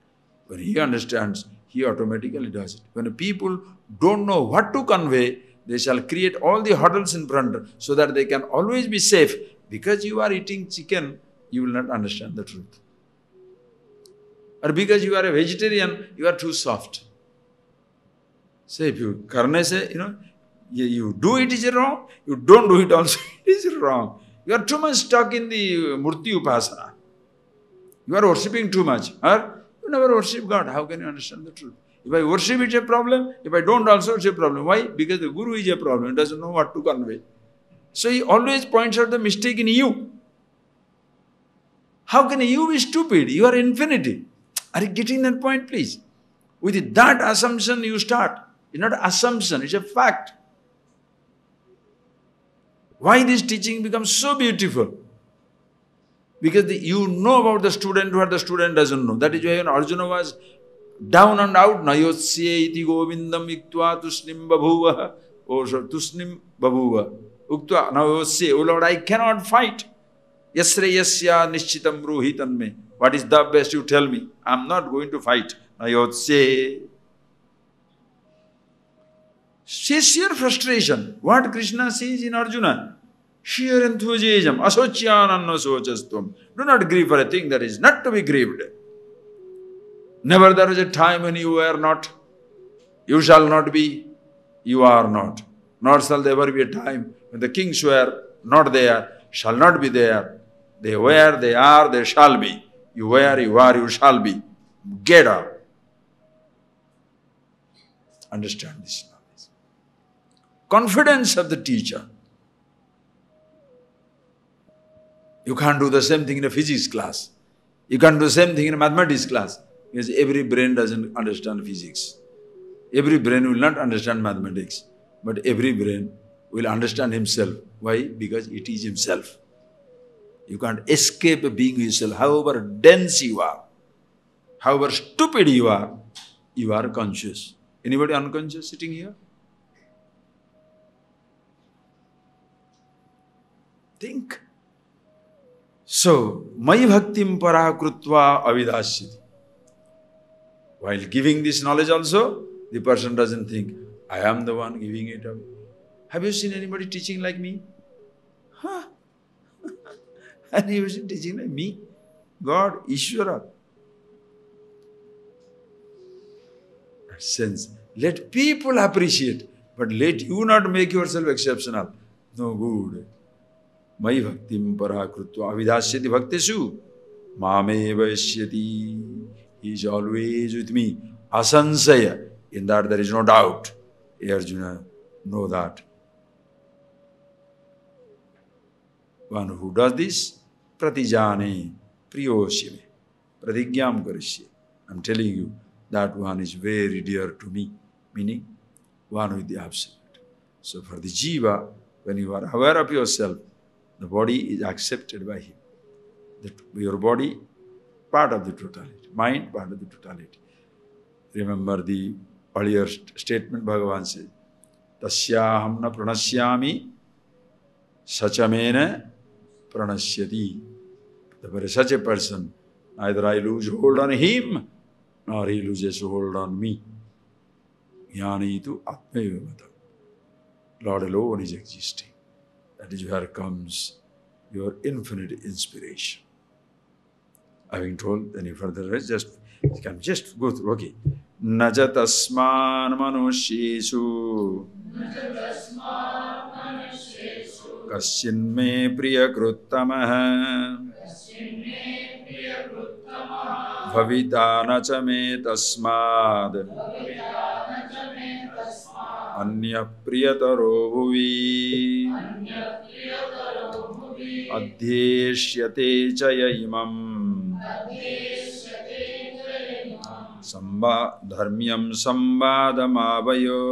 When he understands, he automatically does it. When people don't know what to convey, they shall create all the hurdles in front so that they can always be safe. Because you are eating chicken, you will not understand the truth. Or because you are a vegetarian, you are too soft. Say, if you karne se, you do it is wrong, you don't do it also, it is wrong. You are too much stuck in the Murti Upasana. You are worshipping too much. Or you never worship God. How can you understand the truth? If I worship, it's a problem. If I don't also, it's a problem. Why? Because the Guru is a problem. He doesn't know what to convey. So he always points out the mistake in you. How can you be stupid? You are infinity. Are you getting that point, please? With that assumption you start. It's not an assumption, it's a fact. Why this teaching becomes so beautiful? Because you know about the student what the student doesn't know. That is why when Arjuna was down and out, Nayotsye iti govindam iktva tusnim babhuva. Oh, sorry, tusnim babhuva. Uktva nayotsye. Oh Lord, I cannot fight. Yasre yasya nishchitam bruhitan me. What is the best you tell me? I am not going to fight. Nayotsye. Sheer frustration. What Krishna sees in Arjuna? Sheer enthusiasm. Asochyananna sochastum. Do not grieve for a thing that is not to be grieved. Never there was a time when you were not. You shall not be. You are not. Nor shall there ever be a time when the kings were not there, shall not be there. They were, they are, they shall be. You were, you are, you shall be. Get up. Understand this knowledge. Confidence of the teacher. You can't do the same thing in a physics class. You can't do the same thing in a mathematics class. Because every brain doesn't understand physics. Every brain will not understand mathematics. But every brain will understand himself. Why? Because it is himself. You can't escape being yourself. However dense you are, however stupid you are conscious. Anybody unconscious sitting here? Think. So, Mai Bhaktim Para Krutva Avidasyati. While giving this knowledge also, the person doesn't think, I am the one giving it away. Have you seen anybody teaching like me? And he was teaching like me? God, Ishvara. Sense. Let people appreciate, but let you not make yourself exceptional. No good. Mai bhaktim parakrutva avidhasyati bhaktesu mame vaishyati. He is always with me. Asansaya. In that there is no doubt. Hey Arjuna, know that. One who does this, pratijane priyoshime. Pratigyam karishye. I am telling you, that one is very dear to me. Meaning, one with the Absolute. So for the jiva, when you are aware of yourself, the body is accepted by him. Your body, part of the totality. Mind, part of the totality. Remember the earlier statement Bhagavan says, Tasyaham na pranasyami sachamena pranasyati. For such a person, neither I lose hold on him, nor he loses hold on me. Jnani tu atmevamata. Lord alone is existing. That is where comes your infinite inspiration. Having told any further rest, you can just go through. Okay. Najatasman manushyesu kasyinme priyakruttamaha bhavita nacha me tasmad anya priyataro bhuvi adhyeshyate chaya imam dharmyam sambadamavayo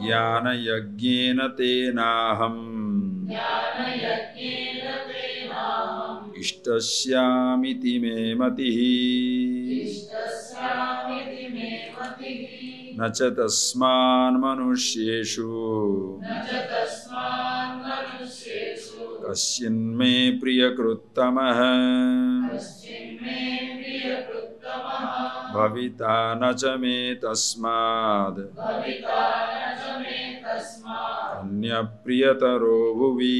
jnana yajnena tenaham ishtasyamiti me matihi nacha tasman manushyeshu kasyinme priyakruttamaha bhavita nacha me tasmad anya priyataro bhuvi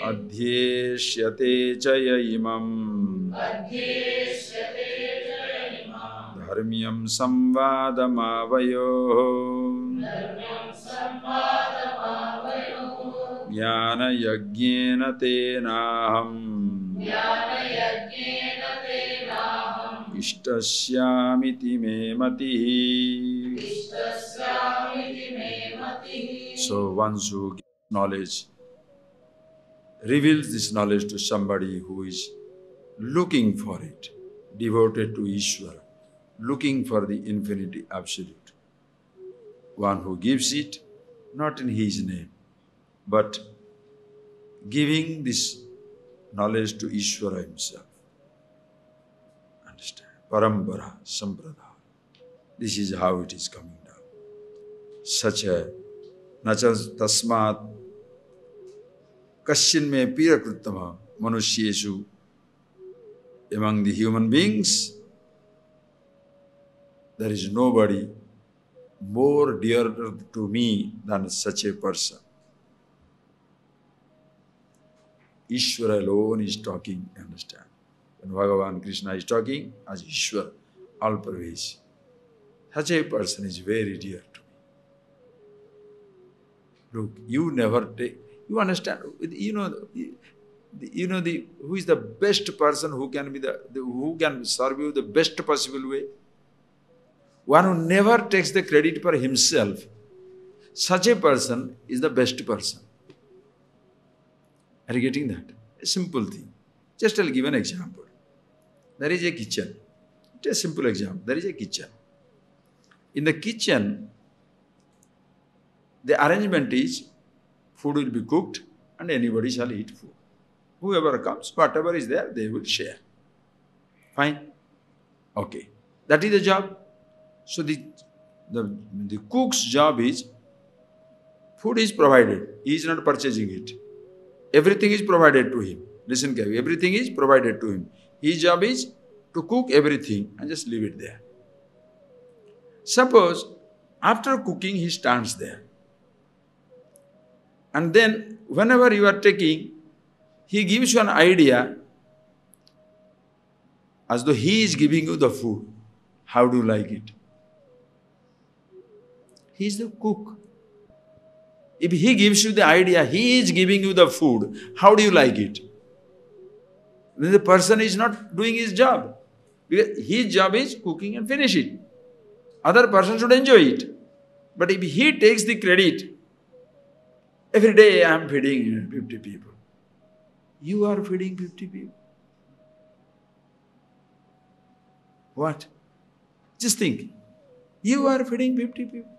adhyeshyate chaya imam dharmyam samvadamavayo jnana yajnena tenaham ishtasyamiti me matihi. So once who gives knowledge, reveals this knowledge to somebody who is looking for it, devoted to Ishvara, looking for the infinity absolute. One who gives it, not in his name, but giving this knowledge to Ishvara himself. Understand? Parampara, Sampradaya. This is how it is coming down. Such a nacha tasmat kasyinme pirakruttama manushyesu. Among the human beings, there is nobody more dear to me than such a person. Ishvara alone is talking, understand. When Bhagavan Krishna is talking as Ishvara, all-pervasive. Such a person is very dear to me. Look, you never take, you understand, who is the best person who can be who can serve you the best possible way? One who never takes the credit for himself. Such a person is the best person. Are you getting that? A simple thing. Just I'll give an example. There is a kitchen. It's a simple example. There is a kitchen. In the kitchen, the arrangement is food will be cooked and anybody shall eat food. Whoever comes, whatever is there, they will share. Fine? Okay. That is the job. So the cook's job is, food is provided. He is not purchasing it. Everything is provided to him. Listen carefully. Everything is provided to him. His job is to cook everything and just leave it there. Suppose, after cooking, he stands there. And then, whenever you are taking, he gives you an idea as though he is giving you the food. How do you like it? He is the cook. If he gives you the idea, he is giving you the food, how do you like it? Then the person is not doing his job. Because his job is cooking and finish it. Other person should enjoy it. But if he takes the credit, every day I am feeding 50 people. You are feeding 50 people. What? Just think. You are feeding 50 people.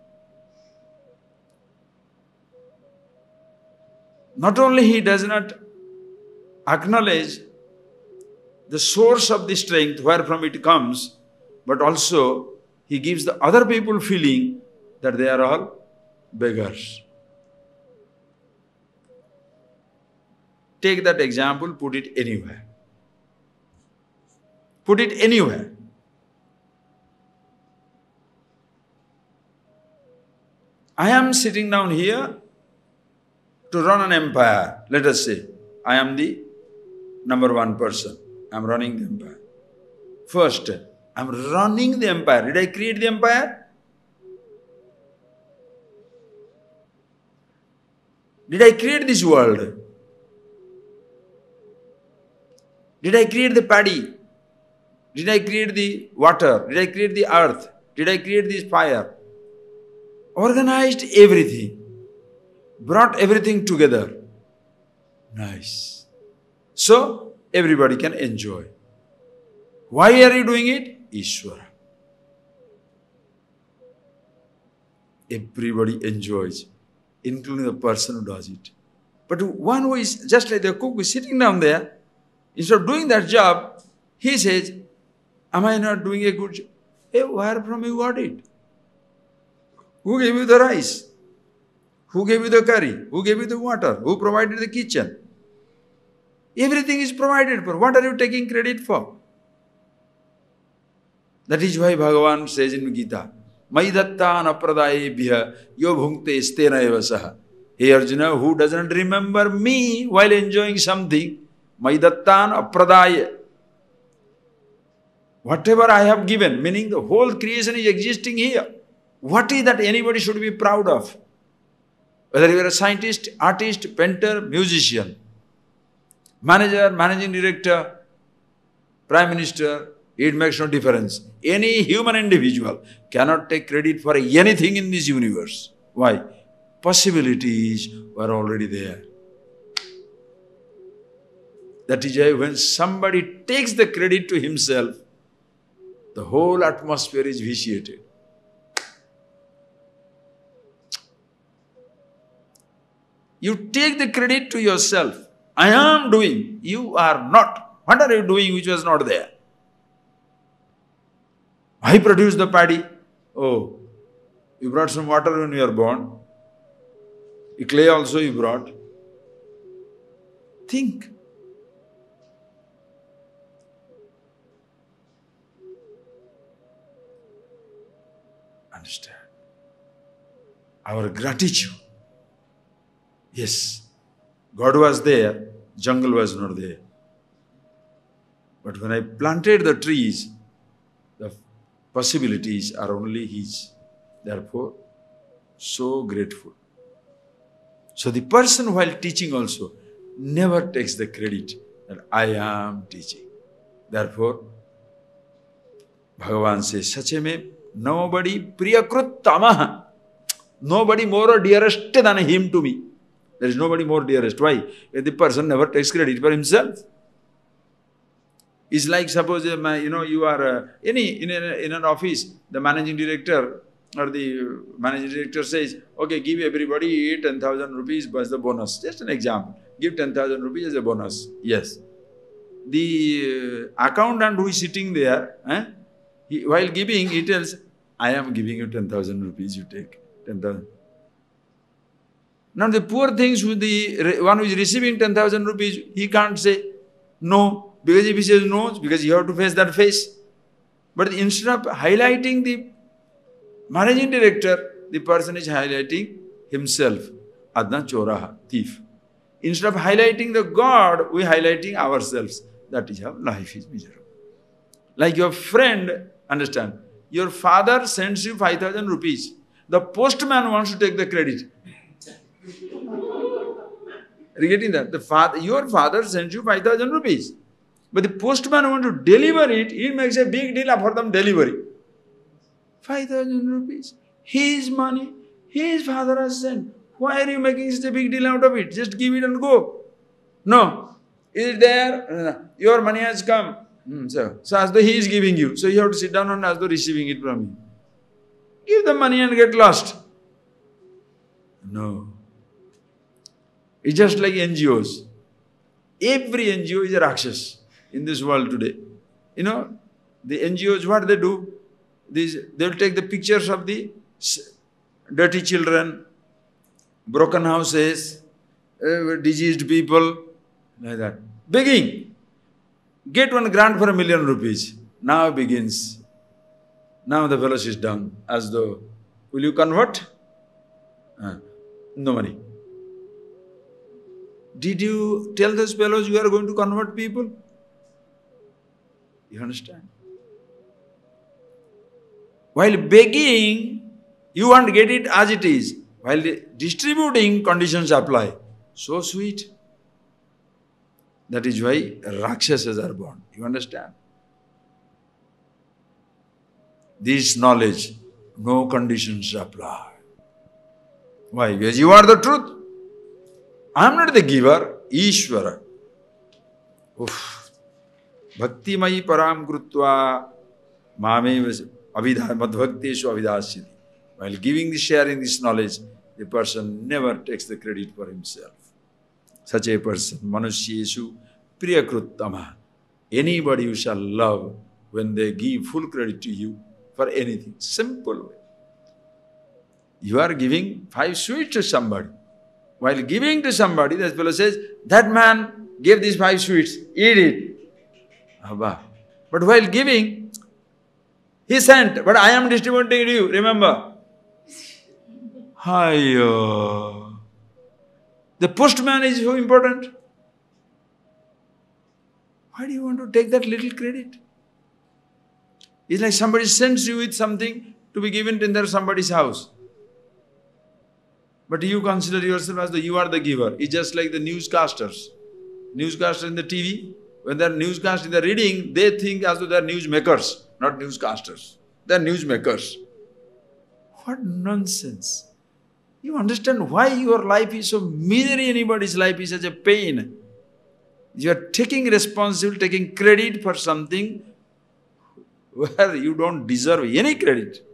Not only he does not acknowledge the source of the strength, where from it comes, but also he gives the other people feeling that they are all beggars. Take that example, put it anywhere. Put it anywhere. I am sitting down here to run an empire. Let us say, I am the number one person. I am running the empire. First, I am running the empire. Did I create the empire? Did I create this world? Did I create the paddy? Did I create the water? Did I create the earth? Did I create this fire? Organized everything. Brought everything together. Nice. So, everybody can enjoy. Why are you doing it? Ishvara. Everybody enjoys, including the person who does it. But one who is just like the cook who is sitting down there, instead of doing that job, he says, am I not doing a good job? Hey, where from you got it? Who gave you the rice? Who gave you the curry? Who gave you the water? Who provided the kitchen? Everything is provided for. What are you taking credit for? That is why Bhagavan says in Gita, Maidatta napradayebhya yo bhunkte stena evasaha. Hey Arjuna, who doesn't remember me while enjoying something, Maidattan apradaya. Whatever I have given, meaning the whole creation is existing here. What is that anybody should be proud of? Whether you are a scientist, artist, painter, musician, manager, managing director, prime minister, it makes no difference. Any human individual cannot take credit for anything in this universe. Why? Possibilities were already there. That is why when somebody takes the credit to himself, the whole atmosphere is vitiated. You take the credit to yourself. I am doing. You are not. What are you doing which was not there? I produced the paddy. Oh, you brought some water when you were born. The clay also you brought. Think. Understand. Our gratitude. Yes, God was there, jungle was not there. But when I planted the trees, the possibilities are only His. Therefore, so grateful. So the person while teaching also never takes the credit that I am teaching. Therefore, Bhagavan says, Sachame, nobody priyakrut tamaha. Nobody more dearest than him to me. There is nobody more dearest. Why? If the person never takes credit for himself. It's like suppose, you are in an office, the managing director or the managing director says, okay, give everybody 10,000 rupees as the bonus. Just an example. Give 10,000 rupees as a bonus. Yes. The accountant who is sitting there, while giving, he tells, I am giving you 10,000 rupees, you take 10,000. Now the poor things with the one who is receiving 10,000 rupees, he can't say no. Because if he says no, because you have to face that face. But instead of highlighting the managing director, the person is highlighting himself. Adna choraha, thief. Instead of highlighting the God, we are highlighting ourselves. That is how life is miserable. Like your friend, understand, your father sends you 5,000 rupees. The postman wants to take the credit. Are you getting that? Your father sends you 5,000 rupees. But the postman wants to deliver it, he makes a big deal for them delivery. 5,000 rupees. His money, his father has sent. Why are you making such a big deal out of it? Just give it and go. No. Is it there? Your money has come. So as though he is giving you. So you have to sit down and as though receiving it from him. Give the money and get lost. No. It's just like NGOs. Every NGO is a Rakshas in this world today. You know, the NGOs, what they do? They'll take the pictures of the dirty children, broken houses, diseased people, like that. Begging. Get one grant for 1 million rupees. Now begins. Now the fellow sits down as though, will you convert? No money. Did you tell those fellows you are going to convert people? You understand? While begging, you won't get it as it is. While distributing, conditions apply. So sweet. That is why Rakshasas are born. You understand? This knowledge, no conditions apply. Why? Because you are the truth. I am not the giver, Ishvara. Uff. Bhakti mayi param krutva mame madbhakteshu avidhasyati. While giving this, sharing this knowledge, the person never takes the credit for himself. Such a person, manusyeshu priyakruttama. Anybody you shall love when they give full credit to you for anything. Simple way. You are giving 5 sweets to somebody. While giving to somebody, that fellow says, that man gave these 5 sweets, eat it. Abba. But while giving, he sent, but I am distributing to you, remember. Hiya. The postman is so important. Why do you want to take that little credit? It's like somebody sends you with something to be given in somebody's house. But you consider yourself as though you are the giver. It's just like the newscasters. Newscasters in the TV, when they are newscasting, they are reading, they think as though they are newsmakers, not newscasters. They are newsmakers. What nonsense. You understand why your life is so misery, anybody's life is such a pain. You are taking responsibility, taking credit for something where you don't deserve any credit.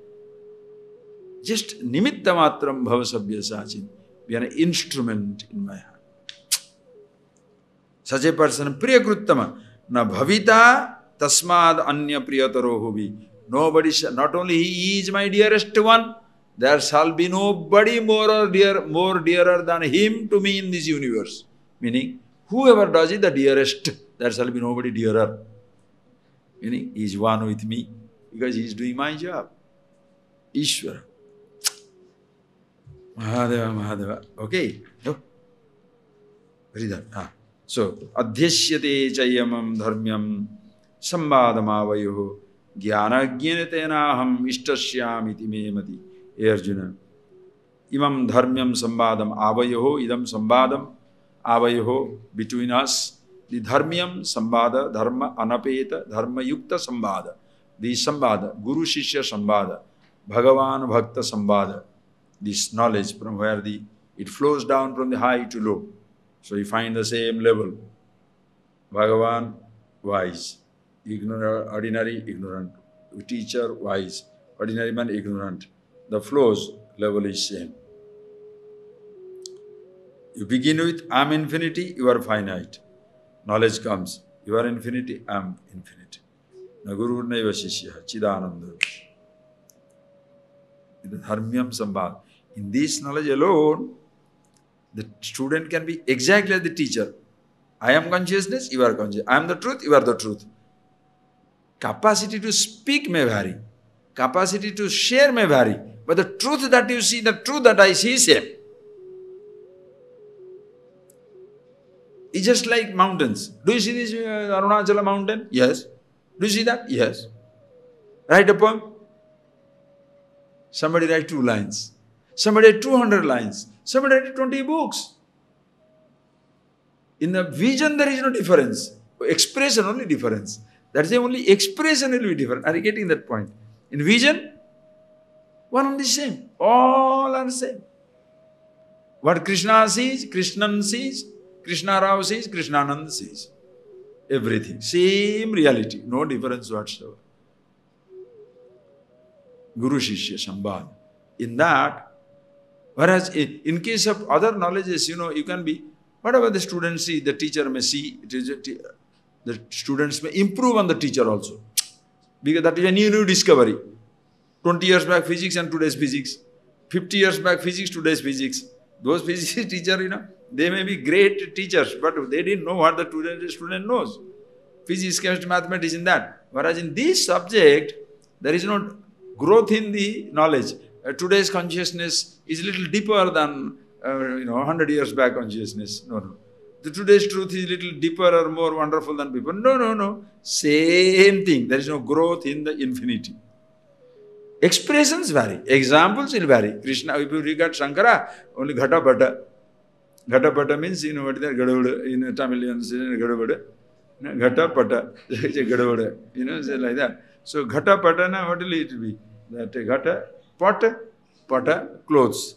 Just nimitta matram bhavasabhya sachin. Be an instrument in my hand. Such a person, priyakruttama, na bhavita tasmad anya priyataro hobi. Nobody shall, not only he is my dearest one, there shall be nobody more dearer than him to me in this universe. Meaning, whoever does it, the dearest, there shall be nobody dearer. Meaning, he is one with me because he is doing my job. Ishvara. Mahadeva, Mahadeva. Okay. No. Read that. So, adhyasyate chayamam dharmyam sambadamavayoho jnana jnatenaham ishtasyam iti me mati. Hey Arjuna. Imam dharmyam sambadam avayoho idam sambadam avayoho between us. The dharmyam sambada, dharma anapeta, dharma yukta sambada. The sambada, Guru Shishya sambada, Bhagavan Bhakta sambada. This knowledge from where it flows down from the high to low. So you find the same level. Bhagavan, wise. Ignorant, ordinary, ignorant. Teacher, wise. Ordinary man, ignorant. The flows level is same. You begin with, I am infinity, you are finite. Knowledge comes. You are infinity, I am infinity. Naguru naiva shishya, chidananda. The dharmyam sambad. In this knowledge alone, the student can be exactly like the teacher. I am consciousness, you are conscious. I am the truth, you are the truth. Capacity to speak may vary. Capacity to share may vary. But the truth that you see, the truth that I see is same. It's just like mountains. Do you see this Arunachala mountain? Yes. Do you see that? Yes. Write a poem. Somebody write 2 lines. Somebody write 200 lines. Somebody write 20 books. In the vision, there is no difference. Expression only difference. That's the only expression will be different. Are you getting that point? In vision, one and the same. All are the same. What Krishna sees, Krishnan sees, Krishna Rao sees, Krishnanand sees. Everything. Same reality. No difference whatsoever. Guru Shishya Sambad. In that, whereas in case of other knowledges, you can be, whatever the students see, the teacher may see, the students may improve on the teacher also. Because that is a new discovery. 20 years back physics and today's physics. 50 years back physics, today's physics. Those physics teachers, they may be great teachers, but they didn't know what the student knows. Physics, chemistry, mathematics in that. Whereas in this subject, there is no growth in the knowledge. Today's consciousness is a little deeper than 100 years back consciousness. No. Today's truth is a little deeper or more wonderful than people. No. Same thing. There is no growth in the infinity. Expressions vary. Examples will vary. Krishna, if you regard Shankara, only Ghata Bhata. Ghata Bhata means, what is that? Gadavada. In Tamilians, Gadavada. Ghata Pata. Gadavada. Say like that. So Ghata Pata, what will it be? That Ghata, Pata, Pata, clothes.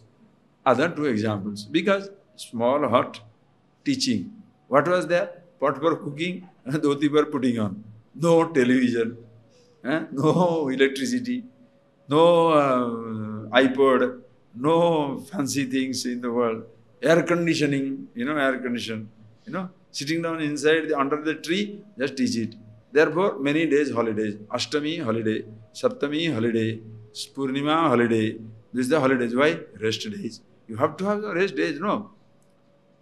Other 2 examples. Because small hut teaching. What was there? Pot for cooking, dhoti for putting on. No television, no electricity, no iPod, no fancy things in the world. Air conditioning, air condition. Sitting down inside, under the tree, just teach it. Therefore, many days holidays. Ashtami holiday, Saptami holiday, Purnima holiday. This is the holidays. Why? Rest days. You have to have the rest days, no?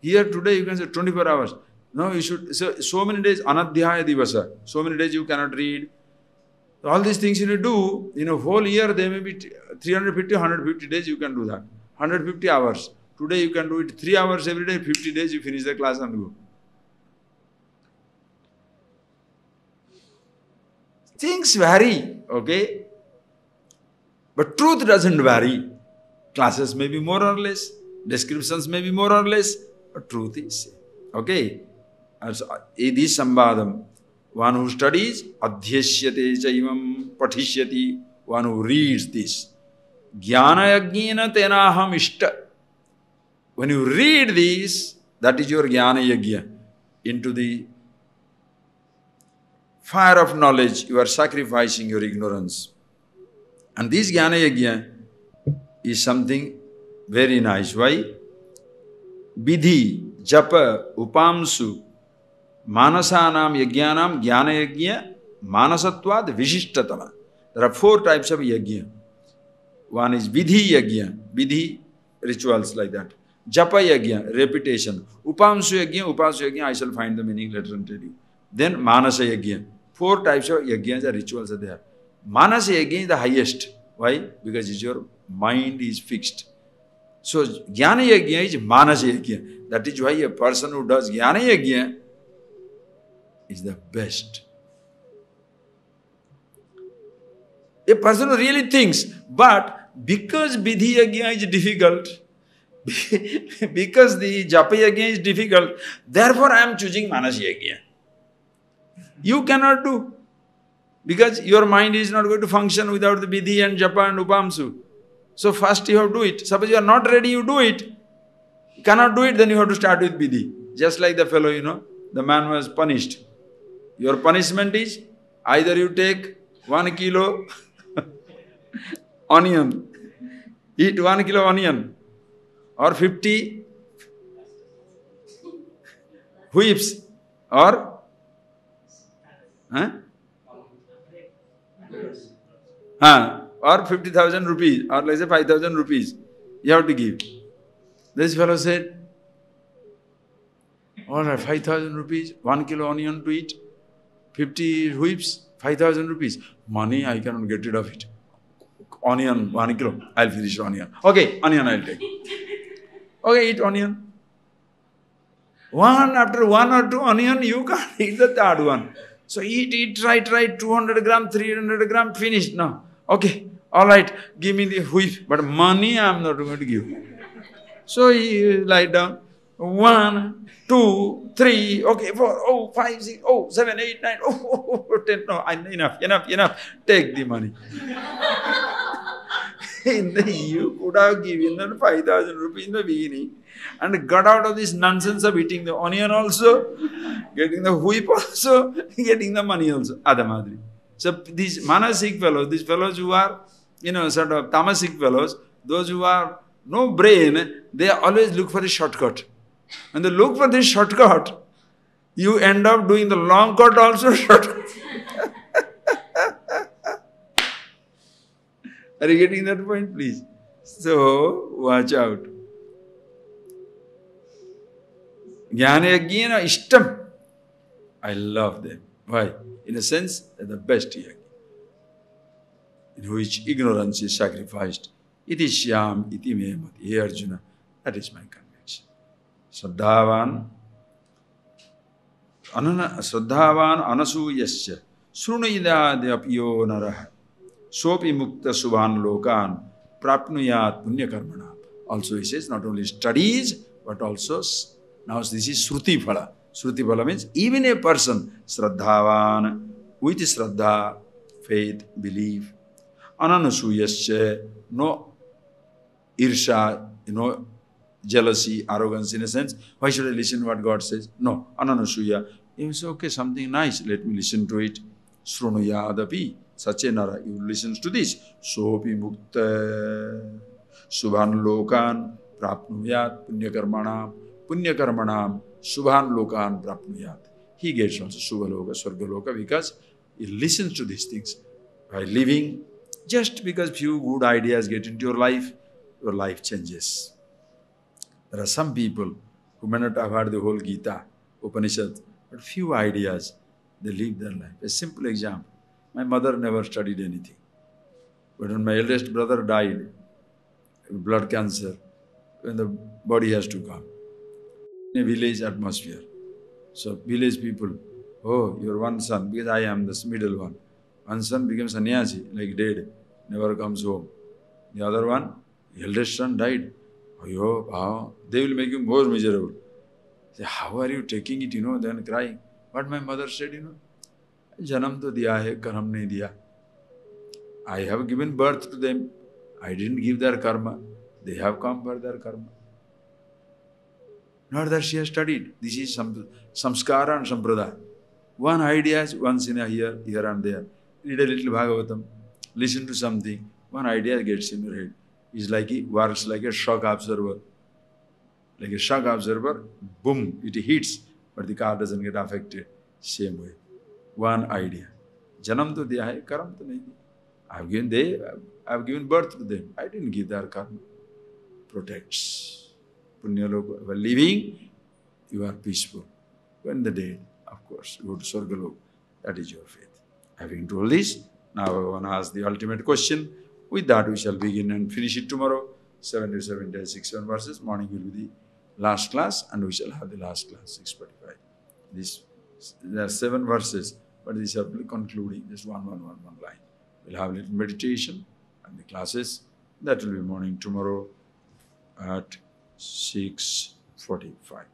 Here today you can say 24 hours. No, you should, so many days, Anadhyaya Divasa. So many days you cannot read. All these things you do, in a whole year there may be 350, 150 days you can do that. 150 hours. Today you can do it 3 hours every day, 50 days you finish the class and go. Things vary, okay? But truth doesn't vary. Classes may be more or less, descriptions may be more or less, but truth is same. Okay? Edi sambadam. One who studies, adhyashyate chaivam patishyati. One who reads this. Jnana yajnena tenaham ishta. When you read this, that is your jnana yajna. Into the fire of knowledge, you are sacrificing your ignorance. And this jnana yajna is something very nice. Why? Vidhi, japa, upamsu, manasanam yajnanam jnana yajna, manasatvad vishishtatama. There are 4 types of yajna. One is vidhi yajna, vidhi rituals like that. Japa yajna, repetition. Upamsu yajna, I shall find the meaning later and tell you. Then manasa yajna. 4 types of yajnas or rituals are there. Manasa yajna is the highest. Why? Because your mind is fixed. So, jnana yajna is manasa yajna. That is why a person who does jnana yajna is the best. A person who really thinks, but because vidhi yajna is difficult, because the japa yajna is difficult, therefore I am choosing manasa yajna. You cannot do. Because your mind is not going to function without the vidhi and japa and upamsu. So first you have to do it. Suppose you are not ready, you do it. You cannot do it, then you have to start with vidhi. Just like the fellow, the man was punished. Your punishment is either you take 1 kilo onion, eat 1 kilo onion, or 50 whips, or or 50,000 rupees, or let's say 5,000 rupees, you have to give. This fellow said, all right, 5,000 rupees, 1 kilo onion to eat, 50 whips, 5,000 rupees. Money, I cannot get rid of it. Onion, 1 kilo, I'll finish onion. Okay, onion I'll take. Okay, eat onion. After 1 or 2 onion, you can't eat the third one. So eat, right, 200 gram, 300 gram, finished now. Okay, all right, give me the whip, but money I am not going to give. So he lie down. 1, 2, 3, okay, 4, oh, 5, 6, oh, 7, 8, 9, oh, 10. No, enough. Take the money. You could have given them 5,000 rupees in the beginning and got out of this nonsense of eating the onion also, getting the whip also, getting the money also. Adamadri. So these manasik fellows, these fellows who are, sort of tamasic fellows, those who are no brain, they always look for a shortcut. When they look for this shortcut, you end up doing the long cut also shortcut. Are you getting that point, please? So, watch out. Jnana yajna ishtam. I love them. Why? In a sense, they're the best yajna, in which ignorance is sacrificed. Iti shyam, iti me mati. Hey Arjuna, that is my conviction. Saddhavan anasuyasya srunayidadyapiyo narah sopi mukta subhan lokan prapnuyat punya karmana. Also he says, not only studies, but also, now this is Shruti Phala. Shruti Phala means even a person, Shraddhavan, with Shraddha, faith, belief, ananasuyasya, no irsha, no jealousy, arrogance in a sense. Why should I listen to what God says? No, ananasuya. You say, okay, something nice, let me listen to it. Srunuyadapi, such a nara, you listen to this. Sopi mukta subhan lokan prapnuyat punya karmanam subhan lokan prapnuyat. He gets also subhaloka, swargaloka, because he listens to these things. By living, just because few good ideas get into your life changes. There are some people who may not have heard the whole Gita, Upanishad, but few ideas, they live their life. A simple example. My mother never studied anything. But when my eldest brother died, blood cancer, when the body has to come, in a village atmosphere. So village people, oh, your one son, because I am the middle one. One son becomes sannyasi, like dead, never comes home. The other one, eldest son died. Oh, they will make you more miserable. Say, how are you taking it, then crying. But my mother said, Janam to diya hai, karam nahi diya. I have given birth to them. I didn't give their karma. They have come for their karma. Not that she has studied. This is samskara and sampradaya. One idea is once in a year, here and there. Read a little Bhagavatam, listen to something, one idea gets in your head. Works like a shock absorber. Like a shock absorber, boom, it hits, but the car doesn't get affected. Same way. One idea. Janam to diya hai, karam to nahi. I have given birth to them. I didn't give their karma. Protects. Punya loka. While living, you are peaceful. When the dead, of course, go to Swargaloka. That is your faith. Having told this, now I want to ask the ultimate question. With that, we shall begin and finish it tomorrow. 7 to 7 days, 6-7 verses. Morning will be the last class, and we shall have the last class, 6:45. There are 7 verses, but these are concluding, just one line. We'll have a little meditation and the classes. That will be morning tomorrow at 6:45.